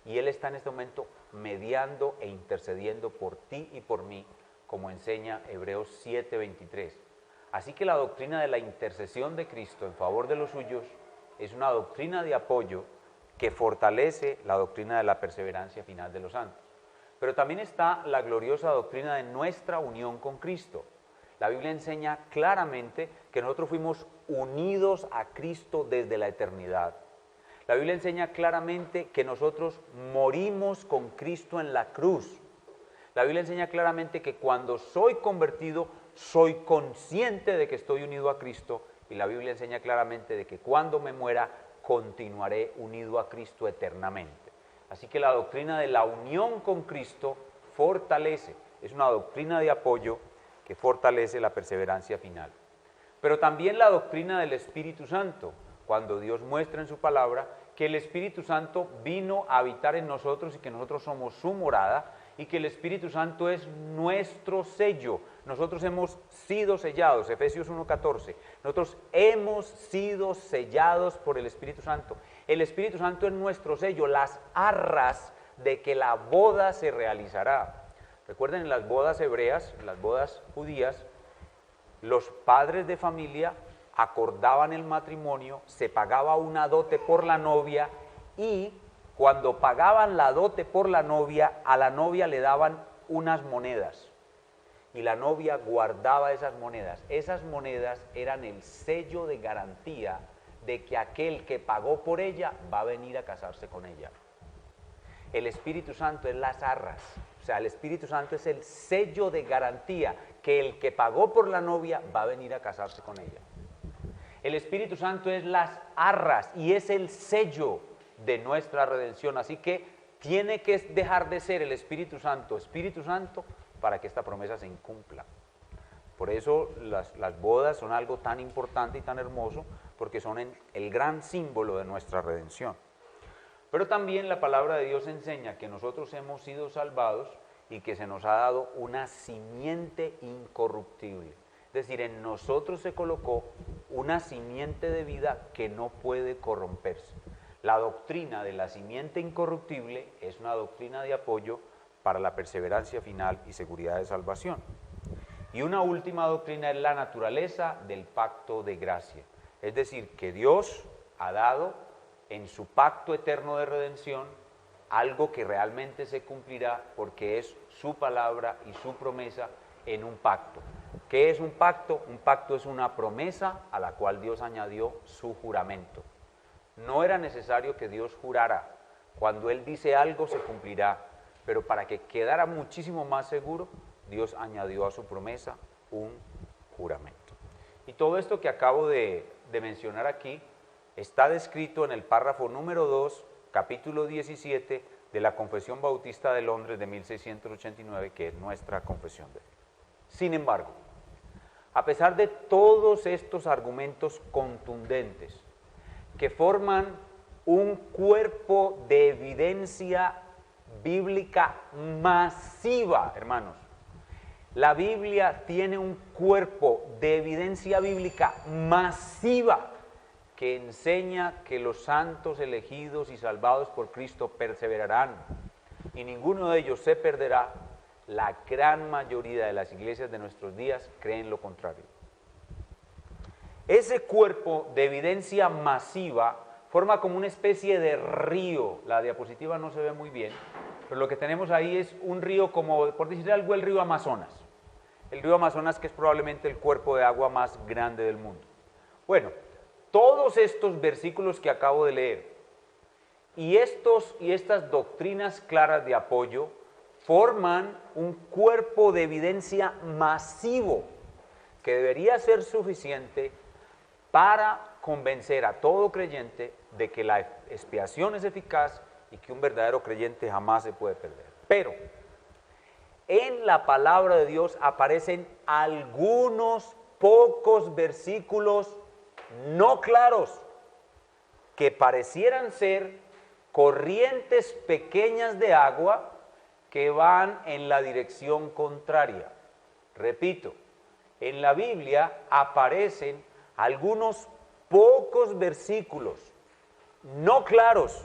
Y Él está en este momento mediando e intercediendo por ti y por mí, como enseña Hebreos 7:23. Así que la doctrina de la intercesión de Cristo en favor de los suyos es una doctrina de apoyo que fortalece la doctrina de la perseverancia final de los santos. Pero también está la gloriosa doctrina de nuestra unión con Cristo. La Biblia enseña claramente que nosotros fuimos unidos a Cristo desde la eternidad. La Biblia enseña claramente que nosotros morimos con Cristo en la cruz. La Biblia enseña claramente que cuando soy convertido, soy consciente de que estoy unido a Cristo. Y la Biblia enseña claramente de que cuando me muera, continuaré unido a Cristo eternamente. Así que la doctrina de la unión con Cristo fortalece, es una doctrina de apoyo que fortalece la perseverancia final. Pero también la doctrina del Espíritu Santo, cuando Dios muestra en su palabra que el Espíritu Santo vino a habitar en nosotros y que nosotros somos su morada y que el Espíritu Santo es nuestro sello. Nosotros hemos sido sellados, Efesios 1:14. Nosotros hemos sido sellados por el Espíritu Santo. El Espíritu Santo es nuestro sello, las arras de que la boda se realizará. Recuerden, en las bodas hebreas, en las bodas judías, los padres de familia acordaban el matrimonio, se pagaba una dote por la novia y cuando pagaban la dote por la novia, a la novia le daban unas monedas y la novia guardaba esas monedas. Esas monedas eran el sello de garantía de que aquel que pagó por ella va a venir a casarse con ella. El Espíritu Santo es las arras, o sea, el Espíritu Santo es el sello de garantía que el que pagó por la novia va a venir a casarse con ella. El Espíritu Santo es las arras y es el sello de nuestra redención, así que tiene que dejar de ser el Espíritu Santo para que esta promesa se incumpla. Por eso las bodas son algo tan importante y tan hermoso, porque son el gran símbolo de nuestra redención. Pero también la palabra de Dios enseña que nosotros hemos sido salvados y que se nos ha dado una simiente incorruptible. Es decir, en nosotros se colocó una simiente de vida que no puede corromperse. La doctrina de la simiente incorruptible es una doctrina de apoyo para la perseverancia final y seguridad de salvación. Y una última doctrina es la naturaleza del pacto de gracia. Es decir, que Dios ha dado en su pacto eterno de redención algo que realmente se cumplirá porque es su palabra y su promesa en un pacto. ¿Qué es un pacto? Un pacto es una promesa a la cual Dios añadió su juramento. No era necesario que Dios jurara. Cuando Él dice algo se cumplirá, pero para que quedara muchísimo más seguro, Dios añadió a su promesa un juramento. Y todo esto que acabo de mencionar aquí está descrito en el párrafo número 2, capítulo 17 de la Confesión Bautista de Londres de 1689, que es nuestra confesión de fe. Sin embargo, a pesar de todos estos argumentos contundentes que forman un cuerpo de evidencia bíblica masiva, hermanos, la Biblia tiene un cuerpo de evidencia bíblica masiva que enseña que los santos elegidos y salvados por Cristo perseverarán y ninguno de ellos se perderá. La gran mayoría de las iglesias de nuestros días creen lo contrario. Ese cuerpo de evidencia masiva forma como una especie de río. La diapositiva no se ve muy bien, pero lo que tenemos ahí es un río como, por decir algo, el río Amazonas. El río Amazonas, que es probablemente el cuerpo de agua más grande del mundo. Bueno, todos estos versículos que acabo de leer y estas doctrinas claras de apoyo forman un cuerpo de evidencia masivo que debería ser suficiente para convencer a todo creyente de que la expiación es eficaz y que un verdadero creyente jamás se puede perder. Pero en la palabra de Dios aparecen algunos pocos versículos no claros que parecieran ser corrientes pequeñas de agua que van en la dirección contraria. Repito, en la Biblia aparecen algunos pocos versículos no claros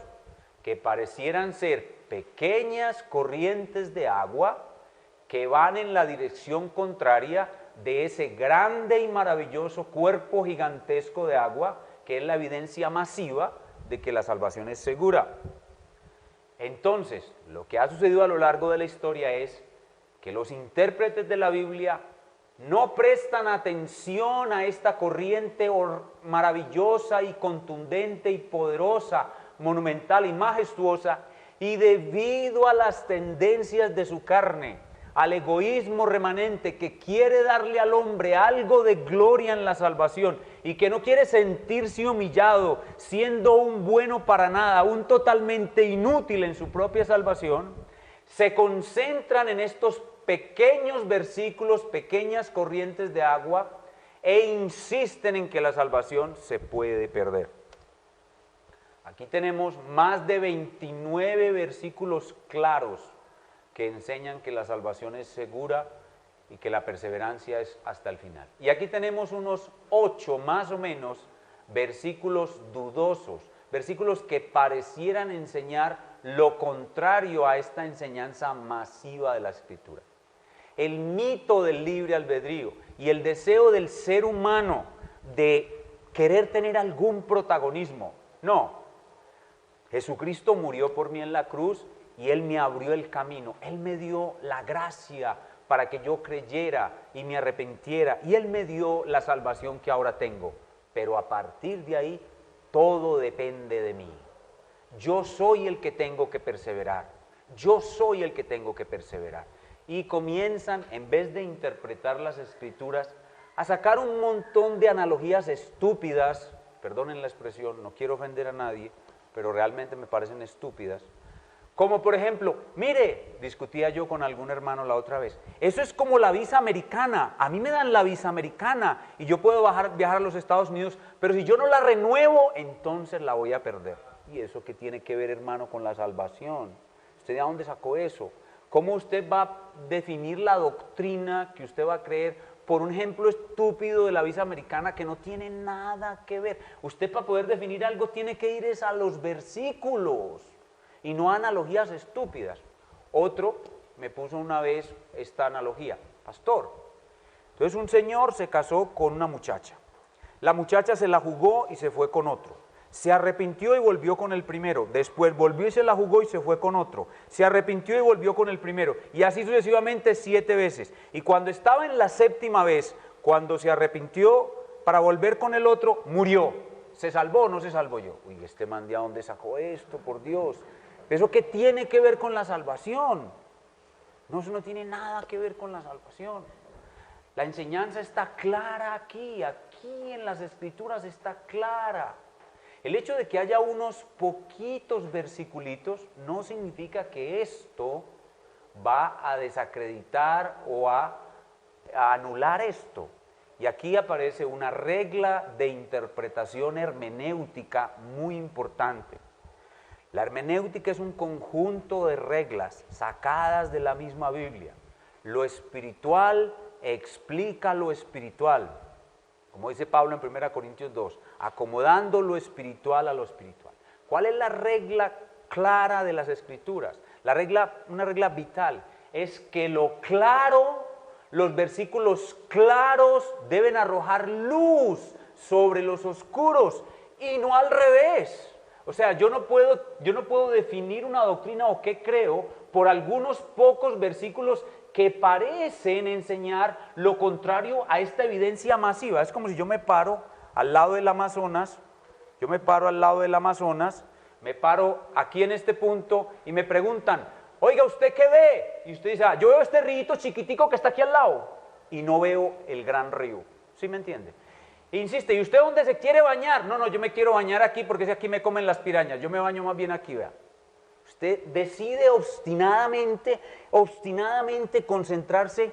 que parecieran ser pequeñas corrientes de agua que van en la dirección contraria de ese grande y maravilloso cuerpo gigantesco de agua que es la evidencia masiva de que la salvación es segura. Entonces, lo que ha sucedido a lo largo de la historia es que los intérpretes de la Biblia no prestan atención a esta corriente maravillosa y contundente y poderosa monumental y majestuosa, y debido a las tendencias de su carne, al egoísmo remanente que quiere darle al hombre algo de gloria en la salvación y que no quiere sentirse humillado, siendo un bueno para nada, un totalmente inútil en su propia salvación, se concentran en estos pequeños versículos, pequeñas corrientes de agua, e insisten en que la salvación se puede perder. Aquí tenemos más de 29 versículos claros que enseñan que la salvación es segura y que la perseverancia es hasta el final. Y aquí tenemos unos 8 más o menos versículos dudosos, versículos que parecieran enseñar lo contrario a esta enseñanza masiva de la Escritura. El mito del libre albedrío y el deseo del ser humano de querer tener algún protagonismo. No, Jesucristo murió por mí en la cruz y Él me abrió el camino. Él me dio la gracia para que yo creyera y me arrepintiera. Y Él me dio la salvación que ahora tengo. Pero a partir de ahí, todo depende de mí. Yo soy el que tengo que perseverar. Yo soy el que tengo que perseverar. Y comienzan, en vez de interpretar las Escrituras, a sacar un montón de analogías estúpidas. Perdonen la expresión, no quiero ofender a nadie, pero realmente me parecen estúpidas. Como por ejemplo, mire, discutía yo con algún hermano la otra vez, eso es como la visa americana, a mí me dan la visa americana y yo puedo viajar a los Estados Unidos, pero si yo no la renuevo, entonces la voy a perder. ¿Y eso qué tiene que ver, hermano, con la salvación? ¿Usted de dónde sacó eso? ¿Cómo usted va a definir la doctrina que usted va a creer por un ejemplo estúpido de la visa americana que no tiene nada que ver? Usted, para poder definir algo, tiene que ir a los versículos y no a analogías estúpidas. Otro me puso una vez esta analogía: pastor, entonces un señor se casó con una muchacha, la muchacha se la jugó y se fue con otro, se arrepintió y volvió con el primero, después volvió y se la jugó y se fue con otro, se arrepintió y volvió con el primero, y así sucesivamente 7 veces, y cuando estaba en la 7ª vez, cuando se arrepintió para volver con el otro, murió. ¿Se salvó o no se salvó? Yo, uy, este man de dónde sacó esto, por Dios. ¿Eso qué tiene que ver con la salvación? No, eso no tiene nada que ver con la salvación. La enseñanza está clara aquí en las Escrituras está clara. El hecho de que haya unos poquitos versiculitos no significa que esto va a desacreditar o a anular esto. Y aquí aparece una regla de interpretación hermenéutica muy importante. La hermenéutica es un conjunto de reglas sacadas de la misma Biblia. Lo espiritual explica lo espiritual. Como dice Pablo en 1 Corintios 2, acomodando lo espiritual a lo espiritual. ¿Cuál es la regla clara de las Escrituras? Una regla vital, es que lo claro, los versículos claros deben arrojar luz sobre los oscuros y no al revés. O sea, yo no puedo definir una doctrina o qué creo por algunos pocos versículos que parecen enseñar lo contrario a esta evidencia masiva. Es como si yo me paro al lado del Amazonas, me paro aquí en este punto y me preguntan, oiga, ¿usted qué ve? Y usted dice, yo veo este río chiquitico que está aquí al lado y no veo el gran río. ¿Sí me entiende? E insiste, ¿y usted dónde se quiere bañar? No, yo me quiero bañar aquí porque si aquí me comen las pirañas, yo me baño más bien aquí, vea. Usted decide obstinadamente concentrarse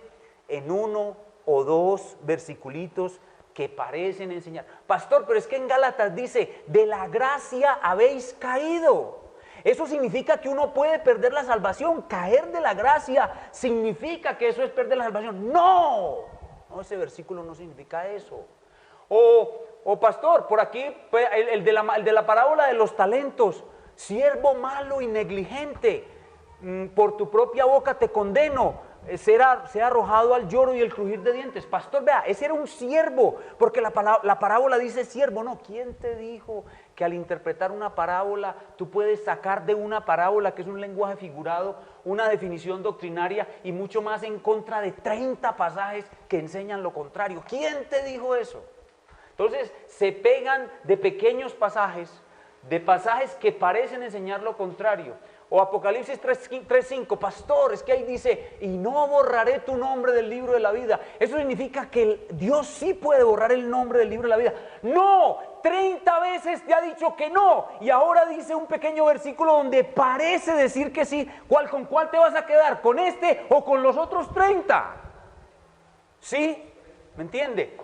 en 1 o 2 versiculitos que parecen enseñar. Pastor, pero es que en Gálatas dice, de la gracia habéis caído. Eso significa que uno puede perder la salvación. Caer de la gracia significa que eso es perder la salvación. No, ese versículo no significa eso. O pastor, por aquí el de la parábola de los talentos. Siervo malo y negligente, por tu propia boca te condeno, sea arrojado al lloro y el crujir de dientes. Pastor, vea, ese era un siervo, porque la parábola dice siervo. No, ¿quién te dijo que al interpretar una parábola tú puedes sacar de una parábola, que es un lenguaje figurado, una definición doctrinaria y mucho más en contra de 30 pasajes que enseñan lo contrario? ¿Quién te dijo eso? Entonces se pegan de pequeños pasajes de pasajes que parecen enseñar lo contrario. O Apocalipsis 3:5, pastor, es que ahí dice, y no borraré tu nombre del libro de la vida. Eso significa que Dios sí puede borrar el nombre del libro de la vida. No, 30 veces te ha dicho que no, y ahora dice un pequeño versículo donde parece decir que sí. ¿Con cuál te vas a quedar? ¿Con este o con los otros 30? ¿Sí? ¿Me entiende?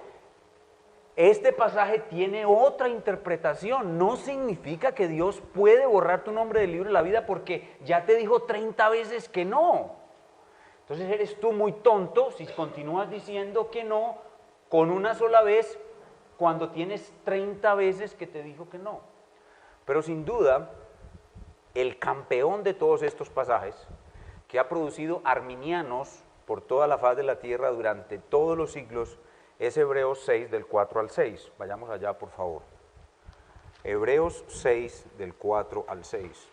Este pasaje tiene otra interpretación. No significa que Dios puede borrar tu nombre del libro de la vida porque ya te dijo 30 veces que no. Entonces eres tú muy tonto si continúas diciendo que no con una sola vez cuando tienes 30 veces que te dijo que no. Pero sin duda, el campeón de todos estos pasajes, que ha producido arminianos por toda la faz de la tierra durante todos los siglos, es Hebreos 6, del 4 al 6. Vayamos allá, por favor. Hebreos 6, del 4 al 6.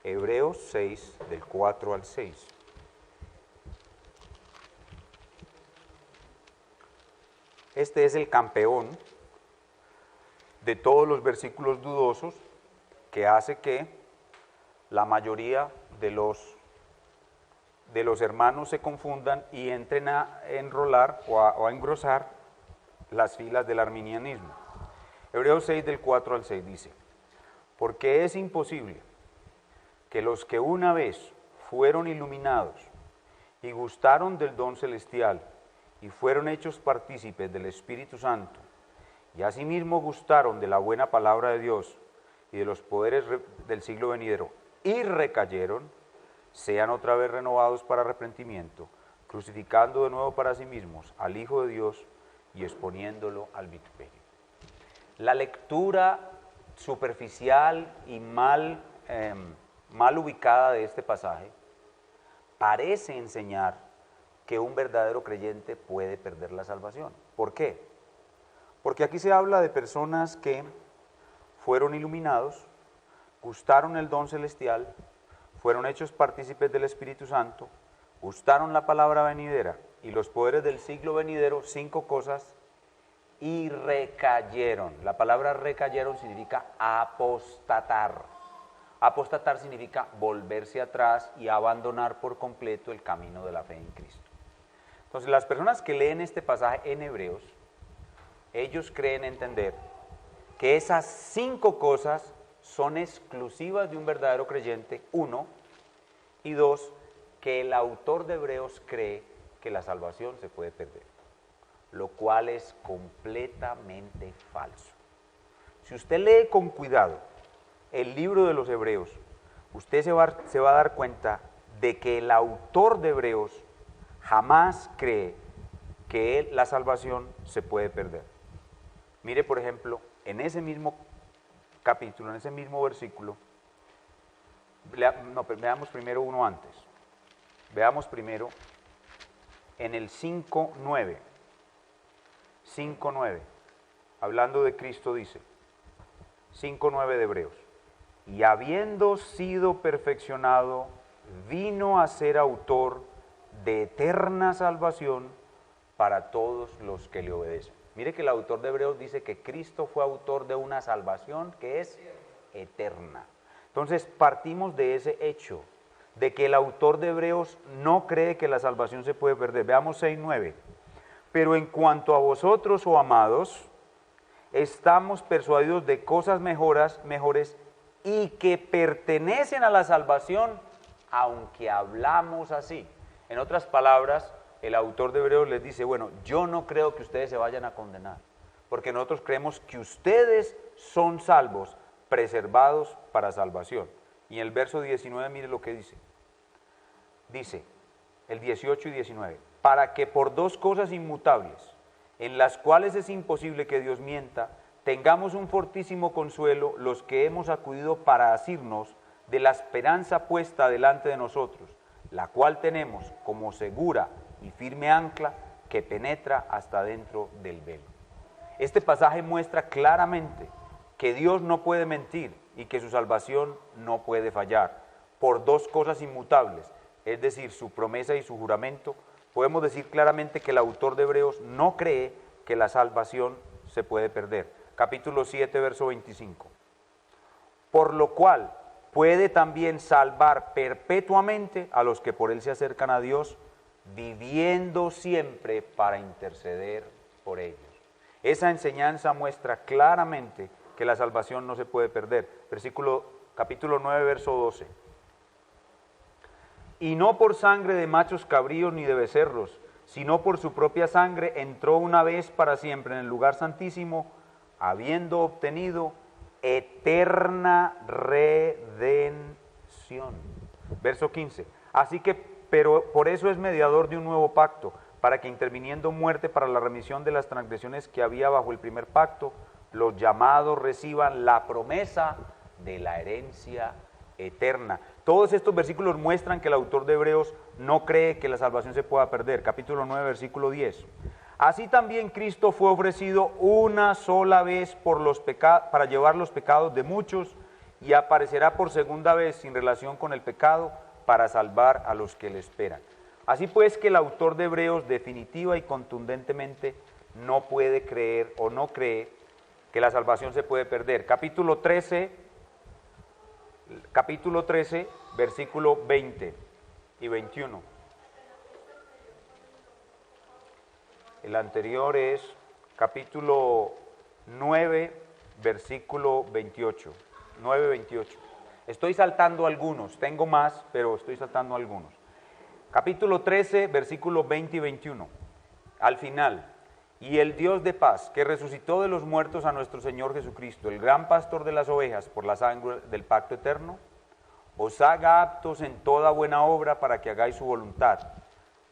Hebreos 6, del 4 al 6. Este es el campeón de todos los versículos dudosos que hace que la mayoría de los hermanos se confundan y entren a enrolar o a engrosar las filas del arminianismo. Hebreos 6 del 4 al 6 dice, porque es imposible que los que una vez fueron iluminados y gustaron del don celestial y fueron hechos partícipes del Espíritu Santo y asimismo gustaron de la buena palabra de Dios y de los poderes del siglo venidero y recayeron, sean otra vez renovados para arrepentimiento, crucificando de nuevo para sí mismos al Hijo de Dios y exponiéndolo al vituperio. La lectura superficial y mal ubicada de este pasaje parece enseñar que un verdadero creyente puede perder la salvación. ¿Por qué? Porque aquí se habla de personas que fueron iluminados, gustaron el don celestial, fueron hechos partícipes del Espíritu Santo, gustaron la palabra venidera y los poderes del siglo venidero, 5 cosas, y recayeron. La palabra recayeron significa apostatar. Apostatar significa volverse atrás y abandonar por completo el camino de la fe en Cristo. Entonces, las personas que leen este pasaje en Hebreos, ellos creen entender que esas 5 cosas son exclusivas de un verdadero creyente, 1, y 2, que el autor de Hebreos cree que la salvación se puede perder, lo cual es completamente falso. Si usted lee con cuidado el libro de los Hebreos, usted se va a dar cuenta de que el autor de Hebreos jamás cree que la salvación se puede perder. Mire, por ejemplo, en ese mismo capítulo, en ese mismo versículo, veamos primero uno antes. Veamos primero en el 5:9. 5:9. Hablando de Cristo dice, 5:9 de Hebreos. Y habiendo sido perfeccionado, vino a ser autor de eterna salvación para todos los que le obedecen. Mire que el autor de Hebreos dice que Cristo fue autor de una salvación que es eterna. Entonces partimos de ese hecho, de que el autor de Hebreos no cree que la salvación se puede perder. Veamos 6:9. Pero en cuanto a vosotros, oh amados, estamos persuadidos de cosas mejores y que pertenecen a la salvación, aunque hablamos así. En otras palabras, el autor de Hebreos les dice, bueno, yo no creo que ustedes se vayan a condenar, porque nosotros creemos que ustedes son salvos, preservados para salvación. Y en el verso 19, mire lo que dice. Dice, el 18 y 19, para que por 2 cosas inmutables, en las cuales es imposible que Dios mienta, tengamos un fortísimo consuelo los que hemos acudido para asirnos de la esperanza puesta delante de nosotros, la cual tenemos como segura y firme ancla que penetra hasta dentro del velo. Este pasaje muestra claramente que Dios no puede mentir y que su salvación no puede fallar. Por 2 cosas inmutables, es decir, su promesa y su juramento, podemos decir claramente que el autor de Hebreos no cree que la salvación se puede perder. capítulo 7, verso 25. Por lo cual puede también salvar perpetuamente a los que por él se acercan a Dios, viviendo siempre para interceder por ellos. Esa enseñanza muestra claramente que la salvación no se puede perder. Capítulo 9, verso 12. Y no por sangre de machos cabríos ni de becerros, sino por su propia sangre entró una vez para siempre en el lugar santísimo, habiendo obtenido eterna redención. Verso 15. Así que, pero por eso es mediador de un nuevo pacto, para que interviniendo muerte para la remisión de las transgresiones que había bajo el primer pacto, los llamados reciban la promesa de la herencia eterna. Todos estos versículos muestran que el autor de Hebreos no cree que la salvación se pueda perder. Capítulo 9, versículo 10. Así también Cristo fue ofrecido una sola vez para llevar los pecados de muchos y aparecerá por segunda vez sin relación con el pecado para salvar a los que le esperan. Así pues que el autor de Hebreos definitiva y contundentemente no puede creer o no cree que la salvación se puede perder. Capítulo 13, versículo 20 y 21. El anterior es capítulo 9, versículo 28. 9, 28. Estoy saltando algunos, tengo más, pero estoy saltando algunos. Capítulo 13, versículos 20 y 21. Al final, y el Dios de paz, que resucitó de los muertos a nuestro Señor Jesucristo, el gran pastor de las ovejas por la sangre del pacto eterno, os haga aptos en toda buena obra para que hagáis su voluntad,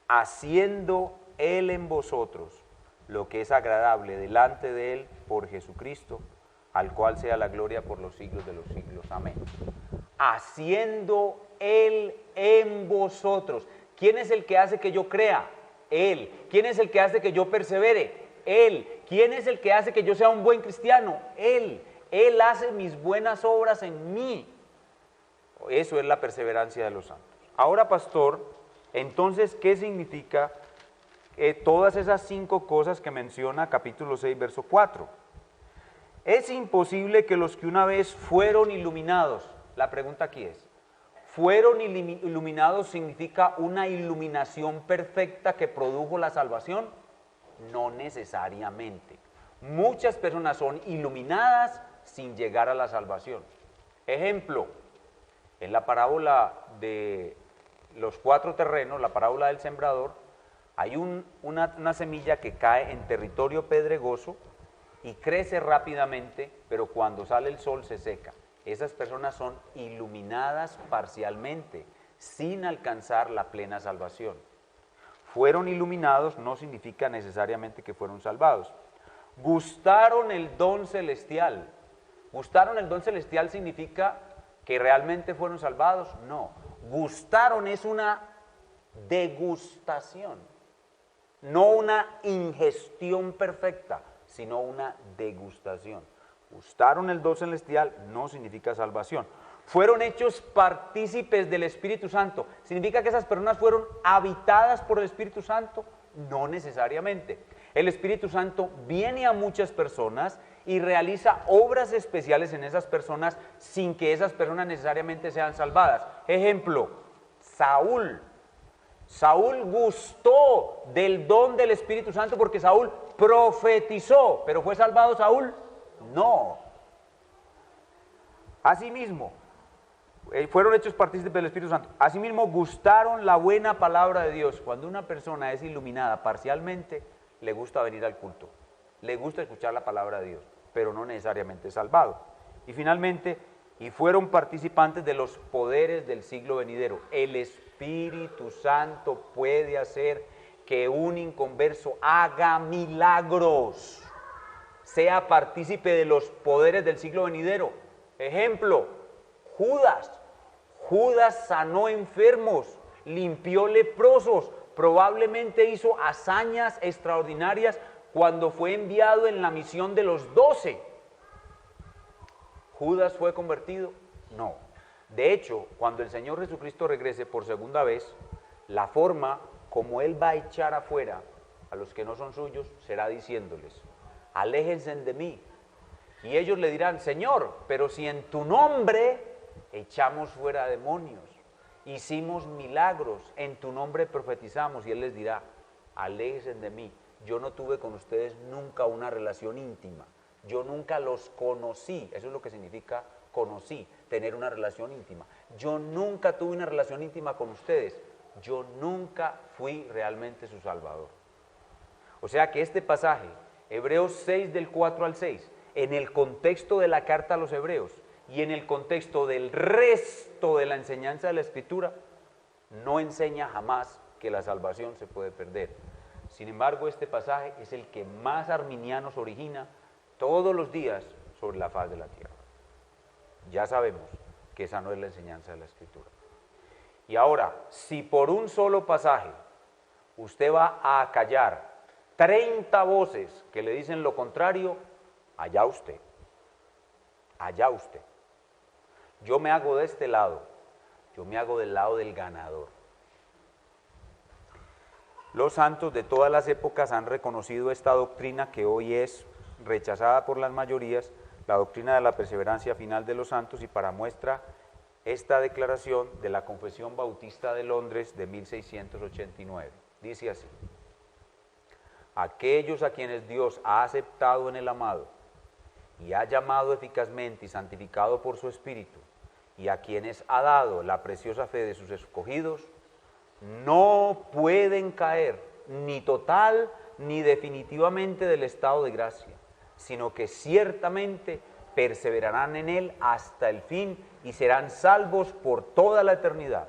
haciendo Él en vosotros lo que es agradable delante de Él por Jesucristo, al cual sea la gloria por los siglos de los siglos. Amén. Haciendo Él en vosotros. ¿Quién es el que hace que yo crea? Él. ¿Quién es el que hace que yo persevere? Él. ¿Quién es el que hace que yo sea un buen cristiano? Él. Él hace mis buenas obras en mí. Eso es la perseverancia de los santos. Ahora, pastor, entonces, ¿qué significa todas esas 5 cosas que menciona capítulo 6, verso 4? Es imposible que los que una vez fueron iluminados, la pregunta aquí es, ¿fueron iluminados significa una iluminación perfecta que produjo la salvación? No necesariamente. Muchas personas son iluminadas sin llegar a la salvación. Ejemplo, en la parábola de los 4 terrenos, la parábola del sembrador, hay una semilla que cae en territorio pedregoso y crece rápidamente, pero cuando sale el sol se seca. Esas personas son iluminadas parcialmente, sin alcanzar la plena salvación. Fueron iluminados no significa necesariamente que fueron salvados. Gustaron el don celestial. ¿Gustaron el don celestial significa que realmente fueron salvados? No. Gustaron es una degustación, no una ingestión perfecta, sino una degustación. Gustaron el don celestial no significa salvación. Fueron hechos partícipes del Espíritu Santo. ¿Significa que esas personas fueron habitadas por el Espíritu Santo? No necesariamente. El Espíritu Santo viene a muchas personas y realiza obras especiales en esas personas sin que esas personas necesariamente sean salvadas. Ejemplo, Saúl. Saúl gustó del don del Espíritu Santo porque Saúl profetizó, pero ¿fue salvado Saúl? No. Asimismo, fueron hechos partícipes del Espíritu Santo. Asimismo, gustaron la buena palabra de Dios. Cuando una persona es iluminada parcialmente, le gusta venir al culto, le gusta escuchar la palabra de Dios, pero no necesariamente es salvado. Y finalmente, y fueron participantes de los poderes del siglo venidero. El Espíritu Santo puede hacer que un inconverso haga milagros, sea partícipe de los poderes del siglo venidero. Ejemplo, Judas sanó enfermos, limpió leprosos, probablemente hizo hazañas extraordinarias cuando fue enviado en la misión de los 12. ¿Judas fue convertido? No. De hecho, cuando el Señor Jesucristo regrese por segunda vez, la forma como Él va a echar afuera a los que no son suyos será diciéndoles: aléjense de mí, Y ellos le dirán, Señor, pero si en tu nombre echamos fuera demonios, hicimos milagros, en tu nombre profetizamos. Y Él les dirá, aléjense de mí, yo no tuve con ustedes nunca una relación íntima, yo nunca los conocí. Eso es lo que significa conocí, tener una relación íntima. Yo nunca tuve una relación íntima con ustedes, yo nunca fui realmente su Salvador. O sea que este pasaje, Hebreos 6 del 4 al 6, en el contexto de la carta a los Hebreos y en el contexto del resto de la enseñanza de la Escritura, no enseña jamás que la salvación se puede perder. Sin embargo, este pasaje es el que más arminianos origina todos los días sobre la faz de la tierra. Ya sabemos que esa no es la enseñanza de la Escritura. Y ahora, si por un solo pasaje usted va a callar 30 voces que le dicen lo contrario, allá usted, allá usted. Yo me hago de este lado, yo me hago del lado del ganador. Los santos de todas las épocas han reconocido esta doctrina que hoy es rechazada por las mayorías, la doctrina de la perseverancia final de los santos, y para muestra esta declaración de la Confesión Bautista de Londres de 1689. Dice así: aquellos a quienes Dios ha aceptado en el amado y ha llamado eficazmente y santificado por su Espíritu, y a quienes ha dado la preciosa fe de sus escogidos, no pueden caer ni total ni definitivamente del estado de gracia, sino que ciertamente perseverarán en él hasta el fin y serán salvos por toda la eternidad,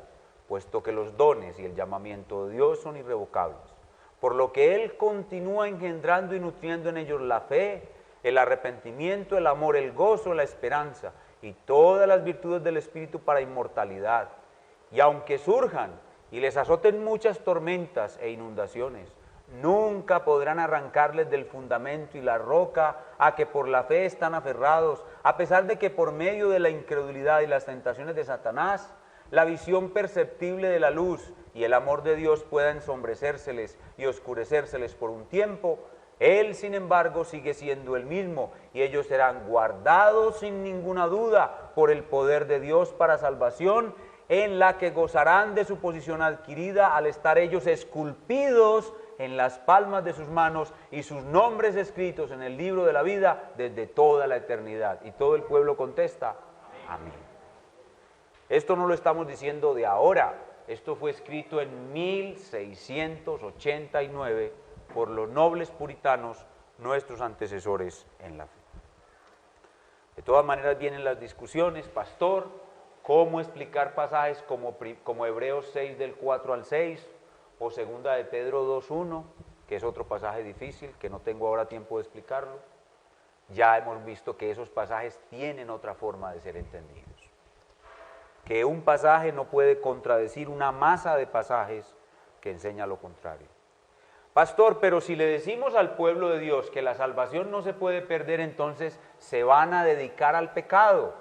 puesto que los dones y el llamamiento de Dios son irrevocables, por lo que Él continúa engendrando y nutriendo en ellos la fe, el arrepentimiento, el amor, el gozo, la esperanza y todas las virtudes del Espíritu para inmortalidad. Y aunque surjan y les azoten muchas tormentas e inundaciones, nunca podrán arrancarles del fundamento y la roca a que por la fe están aferrados, a pesar de que por medio de la incredulidad y las tentaciones de Satanás, la visión perceptible de la luz y el amor de Dios pueda ensombrecérseles y oscurecérseles por un tiempo. Él, sin embargo, sigue siendo el mismo, y ellos serán guardados sin ninguna duda por el poder de Dios para salvación, en la que gozarán de su posición adquirida al estar ellos esculpidos en las palmas de sus manos y sus nombres escritos en el libro de la vida desde toda la eternidad. Y todo el pueblo contesta, amén. Esto no lo estamos diciendo de ahora, esto fue escrito en 1689 por los nobles puritanos, nuestros antecesores en la fe. De todas maneras vienen las discusiones, pastor, ¿cómo explicar pasajes como Hebreos 6 del 4 al 6 o segunda de Pedro 2:1, que es otro pasaje difícil, que no tengo ahora tiempo de explicarlo? Ya hemos visto que esos pasajes tienen otra forma de ser entendidos. Que un pasaje no puede contradecir una masa de pasajes que enseña lo contrario. Pastor, pero si le decimos al pueblo de Dios que la salvación no se puede perder, entonces se van a dedicar al pecado.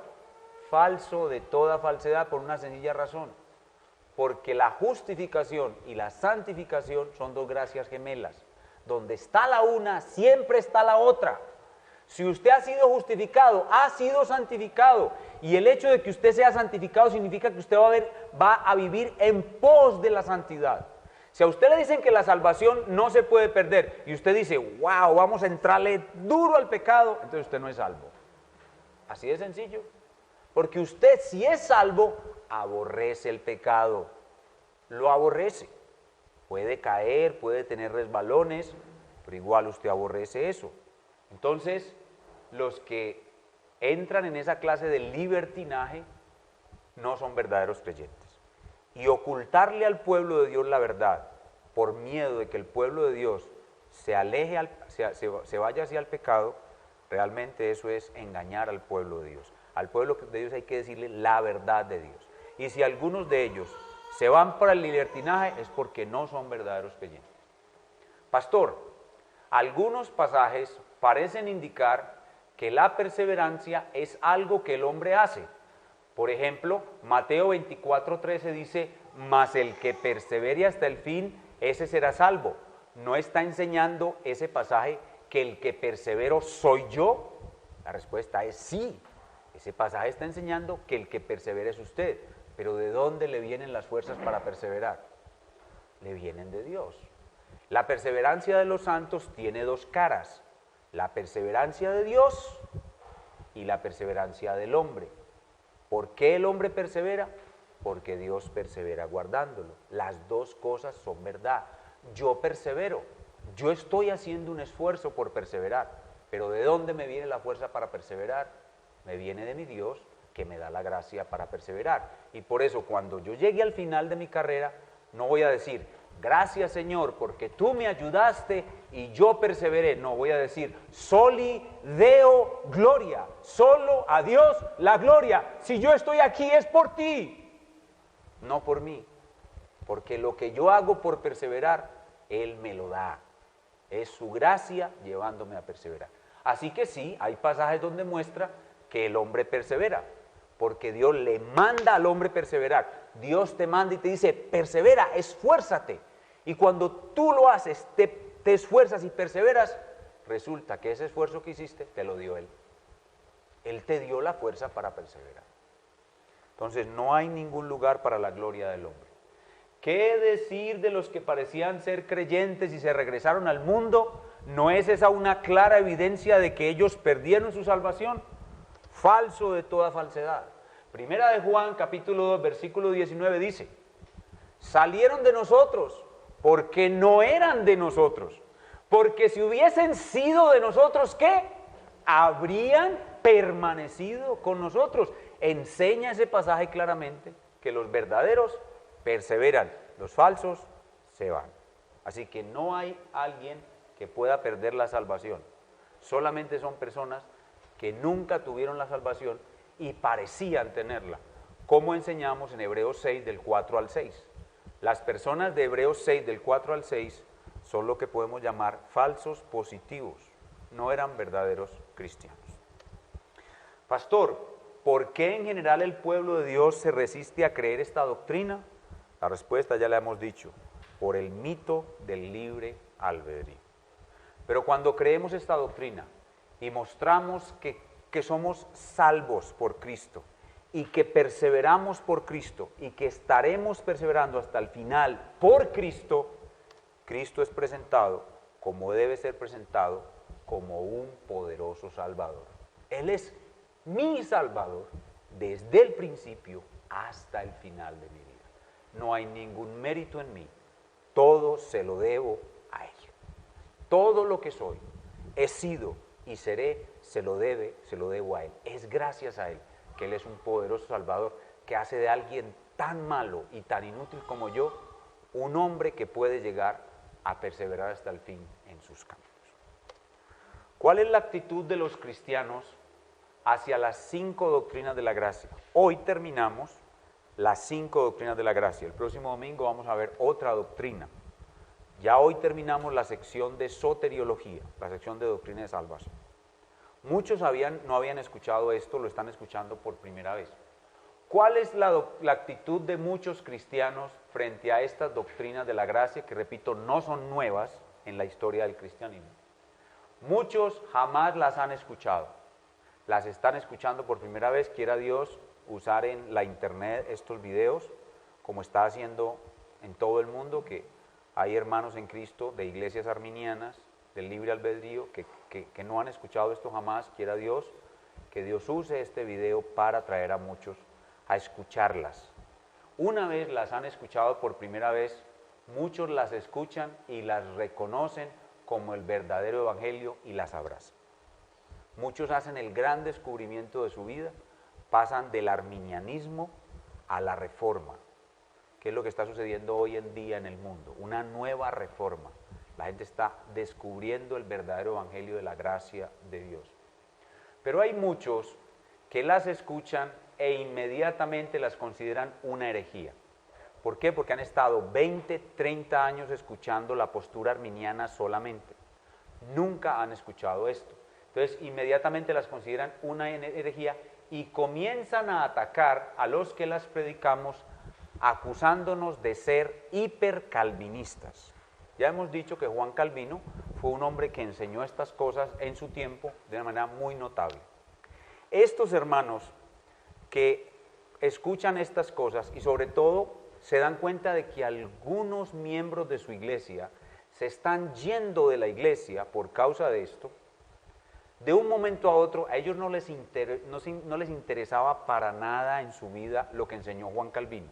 Falso de toda falsedad, por una sencilla razón. Porque la justificación y la santificación son dos gracias gemelas. Donde está la una, siempre está la otra. Si usted ha sido justificado, ha sido santificado. Y el hecho de que usted sea santificado significa que usted va a vivir en pos de la santidad. Si a usted le dicen que la salvación no se puede perder y usted dice, wow, vamos a entrarle duro al pecado, entonces usted no es salvo. Así de sencillo. Porque usted, si es salvo, aborrece el pecado. Lo aborrece. Puede caer, puede tener resbalones, pero igual usted aborrece eso. Entonces, los que entran en esa clase de libertinaje no son verdaderos creyentes. Y ocultarle al pueblo de Dios la verdad, por miedo de que el pueblo de Dios se aleje, se vaya hacia el pecado, realmente eso es engañar al pueblo de Dios. Al pueblo de Dios hay que decirle la verdad de Dios. Y si algunos de ellos se van para el libertinaje es porque no son verdaderos creyentes. Pastor, algunos pasajes parecen indicar que la perseverancia es algo que el hombre hace. Por ejemplo, Mateo 24:13 dice, mas el que persevere hasta el fin, ese será salvo. ¿No está enseñando ese pasaje que el que persevero soy yo? La respuesta es sí. Ese pasaje está enseñando que el que persevera es usted. Pero ¿de dónde le vienen las fuerzas para perseverar? Le vienen de Dios. La perseverancia de los santos tiene dos caras. La perseverancia de Dios y la perseverancia del hombre. ¿Por qué el hombre persevera? Porque Dios persevera guardándolo. Las dos cosas son verdad. Yo persevero. Yo estoy haciendo un esfuerzo por perseverar. Pero ¿de dónde me viene la fuerza para perseverar? Me viene de mi Dios, que me da la gracia para perseverar. Y por eso cuando yo llegue al final de mi carrera, no voy a decir, gracias Señor, porque tú me ayudaste y yo perseveré. No, voy a decir, soli deo gloria, solo a Dios la gloria. Si yo estoy aquí es por ti, no por mí. Porque lo que yo hago por perseverar, Él me lo da. Es su gracia llevándome a perseverar. Así que sí, hay pasajes donde muestra que el hombre persevera, porque Dios le manda al hombre perseverar. Dios te manda y te dice, persevera, esfuérzate. Y cuando tú lo haces, te esfuerzas y perseveras, resulta que ese esfuerzo que hiciste te lo dio Él. Él te dio la fuerza para perseverar. Entonces no hay ningún lugar para la gloria del hombre. ¿Qué decir de los que parecían ser creyentes y se regresaron al mundo? ¿No es esa una clara evidencia de que ellos perdieron su salvación? Falso de toda falsedad. Primera de Juan, capítulo 2, versículo 19 dice, salieron de nosotros porque no eran de nosotros. Porque si hubiesen sido de nosotros, ¿qué? Habrían permanecido con nosotros. Enseña ese pasaje claramente que los verdaderos perseveran, los falsos se van. Así que no hay alguien que pueda perder la salvación. Solamente son personas que nunca tuvieron la salvación y parecían tenerla, como enseñamos en Hebreos 6 del 4 al 6. Las personas de Hebreos 6 del 4 al 6 son lo que podemos llamar falsos positivos, no eran verdaderos cristianos. Pastor, ¿por qué en general el pueblo de Dios se resiste a creer esta doctrina? La respuesta ya la hemos dicho, por el mito del libre albedrío. Pero cuando creemos esta doctrina y mostramos que somos salvos por Cristo y que perseveramos por Cristo y que estaremos perseverando hasta el final por Cristo, Cristo es presentado como debe ser presentado, como un poderoso Salvador. Él es mi Salvador desde el principio hasta el final de mi vida. No hay ningún mérito en mí, todo se lo debo a Él. Todo lo que soy, he sido y seré, se lo debo a Él. Es gracias a Él que Él es un poderoso Salvador que hace de alguien tan malo y tan inútil como yo, un hombre que puede llegar a perseverar hasta el fin en sus caminos. ¿Cuál es la actitud de los cristianos hacia las 5 doctrinas de la gracia? Hoy terminamos las 5 doctrinas de la gracia. El próximo domingo vamos a ver otra doctrina. Ya hoy terminamos la sección de soteriología, la sección de doctrina de salvación. Muchos no habían escuchado esto, lo están escuchando por primera vez. ¿Cuál es la actitud de muchos cristianos frente a estas doctrinas de la gracia, que repito, no son nuevas en la historia del cristianismo? Muchos jamás las han escuchado, las están escuchando por primera vez. Quiera Dios usar en la internet estos videos, como está haciendo en todo el mundo, que hay hermanos en Cristo de iglesias arminianas, del libre albedrío, que no han escuchado esto jamás. Quiera Dios que Dios use este video para traer a muchos a escucharlas. Una vez las han escuchado por primera vez, muchos las escuchan y las reconocen como el verdadero evangelio y las abrazan. Muchos hacen el gran descubrimiento de su vida, pasan del arminianismo a la reforma, que es lo que está sucediendo hoy en día en el mundo, una nueva reforma. La gente está descubriendo el verdadero evangelio de la gracia de Dios. Pero hay muchos que las escuchan e inmediatamente las consideran una herejía. ¿Por qué? Porque han estado 20, 30 años escuchando la postura arminiana solamente. Nunca han escuchado esto. Entonces, inmediatamente las consideran una herejía y comienzan a atacar a los que las predicamos, acusándonos de ser hipercalvinistas. Ya hemos dicho que Juan Calvino fue un hombre que enseñó estas cosas en su tiempo de una manera muy notable. Estos hermanos que escuchan estas cosas y sobre todo se dan cuenta de que algunos miembros de su iglesia se están yendo de la iglesia por causa de esto, de un momento a otro a ellos no les interesaba para nada en su vida lo que enseñó Juan Calvino.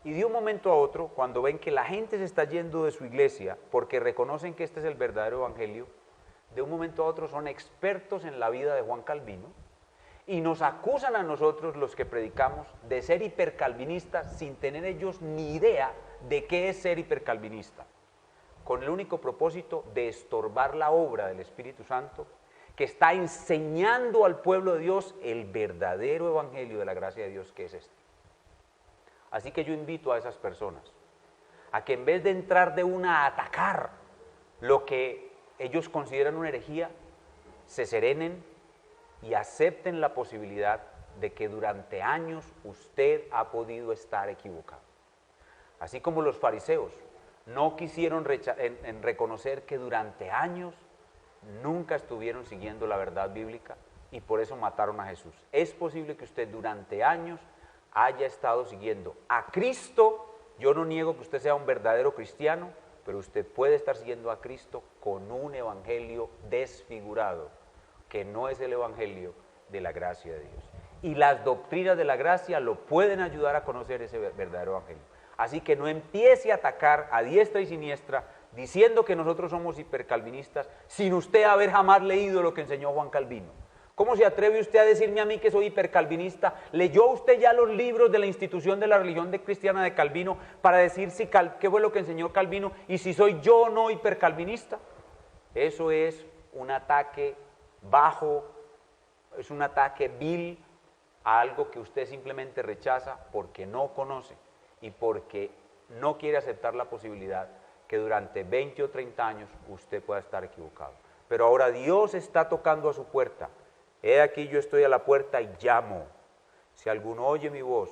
Y de un momento a otro, cuando ven que la gente se está yendo de su iglesia porque reconocen que este es el verdadero evangelio, de un momento a otro son expertos en la vida de Juan Calvino y nos acusan a nosotros, los que predicamos, de ser hipercalvinistas sin tener ellos ni idea de qué es ser hipercalvinista, con el único propósito de estorbar la obra del Espíritu Santo que está enseñando al pueblo de Dios el verdadero evangelio de la gracia de Dios, que es este. Así que yo invito a esas personas a que en vez de entrar de una a atacar lo que ellos consideran una herejía, se serenen y acepten la posibilidad de que durante años usted ha podido estar equivocado. Así como los fariseos no quisieron reconocer que durante años nunca estuvieron siguiendo la verdad bíblica y por eso mataron a Jesús. Es posible que usted durante años haya estado siguiendo a Cristo. Yo no niego que usted sea un verdadero cristiano, pero usted puede estar siguiendo a Cristo con un evangelio desfigurado, que no es el evangelio de la gracia de Dios. Y las doctrinas de la gracia lo pueden ayudar a conocer ese verdadero evangelio. Así que no empiece a atacar a diestra y siniestra diciendo que nosotros somos hipercalvinistas sin usted haber jamás leído lo que enseñó Juan Calvino. ¿Cómo se atreve usted a decirme a mí que soy hipercalvinista? ¿Leyó usted ya los libros de la institución de la religión cristiana de Calvino para decir qué fue lo que enseñó Calvino y si soy yo o no hipercalvinista? Eso es un ataque bajo, es un ataque vil a algo que usted simplemente rechaza porque no conoce y porque no quiere aceptar la posibilidad que durante 20 o 30 años usted pueda estar equivocado. Pero ahora Dios está tocando a su puerta. He aquí yo estoy a la puerta y llamo. Si alguno oye mi voz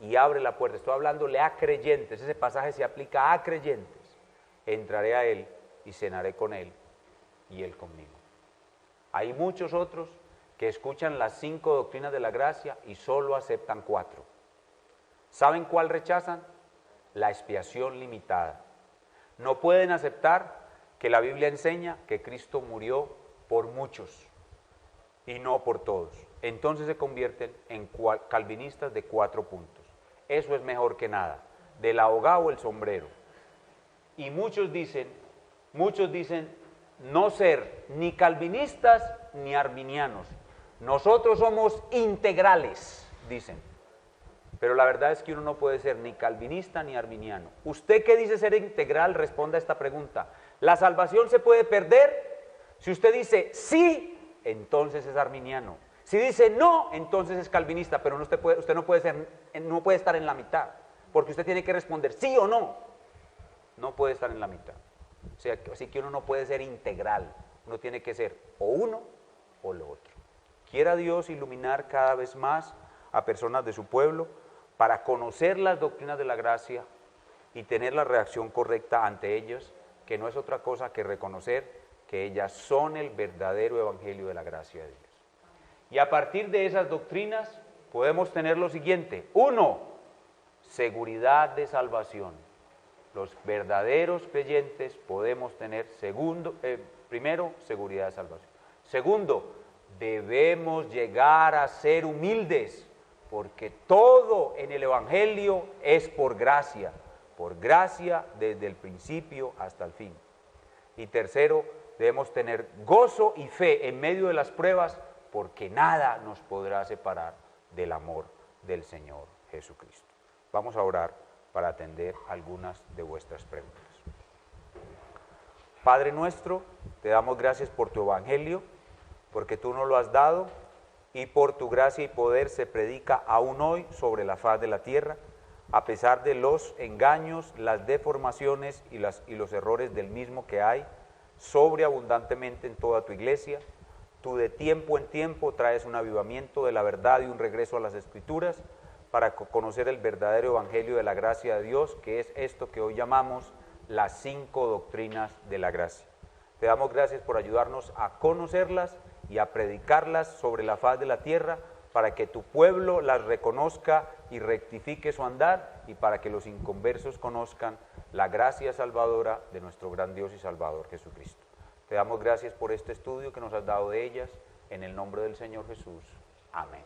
y abre la puerta, estoy hablándole a creyentes, ese pasaje se aplica a creyentes, entraré a él y cenaré con él y él conmigo. Hay muchos otros que escuchan las 5 doctrinas de la gracia y solo aceptan 4. ¿Saben cuál rechazan? La expiación limitada. No pueden aceptar que la Biblia enseña que Cristo murió por muchos y no por todos. Entonces se convierten en calvinistas de 4 puntos. Eso es mejor que nada, del ahogado el sombrero. Y muchos dicen no ser ni calvinistas ni arminianos. Nosotros somos integrales, dicen. Pero la verdad es que uno no puede ser ni calvinista ni arminiano. ¿Usted qué dice ser integral? Responda a esta pregunta. ¿La salvación se puede perder? Si usted dice sí, entonces es arminiano. Si dice no, entonces es calvinista, pero usted no puede estar en la mitad, porque usted tiene que responder sí o no. No puede estar en la mitad. O sea, así que uno no puede ser integral, uno tiene que ser o uno o lo otro. Quiera Dios iluminar cada vez más a personas de su pueblo para conocer las doctrinas de la gracia y tener la reacción correcta ante ellas, que no es otra cosa que reconocer que ellas son el verdadero evangelio de la gracia de Dios. Y a partir de esas doctrinas podemos tener lo siguiente: 1, seguridad de salvación. Los verdaderos creyentes podemos tener, primero, seguridad de salvación. Segundo, debemos llegar a ser humildes, porque todo en el evangelio es por gracia desde el principio hasta el fin. Y tercero, debemos tener gozo y fe en medio de las pruebas, porque nada nos podrá separar del amor del Señor Jesucristo. Vamos a orar para atender algunas de vuestras preguntas. Padre nuestro, te damos gracias por tu evangelio, porque tú nos lo has dado y por tu gracia y poder se predica aún hoy sobre la faz de la tierra, a pesar de los engaños, las deformaciones y los errores del mismo que hay sobreabundantemente en toda tu iglesia. Tú de tiempo en tiempo traes un avivamiento de la verdad y un regreso a las Escrituras para conocer el verdadero evangelio de la gracia de Dios, que es esto que hoy llamamos las 5 doctrinas de la gracia. Te damos gracias por ayudarnos a conocerlas y a predicarlas sobre la faz de la tierra, para que tu pueblo las reconozca y rectifique su andar, y para que los inconversos conozcan la gracia salvadora de nuestro gran Dios y Salvador Jesucristo. Te damos gracias por este estudio que nos has dado de ellas, en el nombre del Señor Jesús. Amén.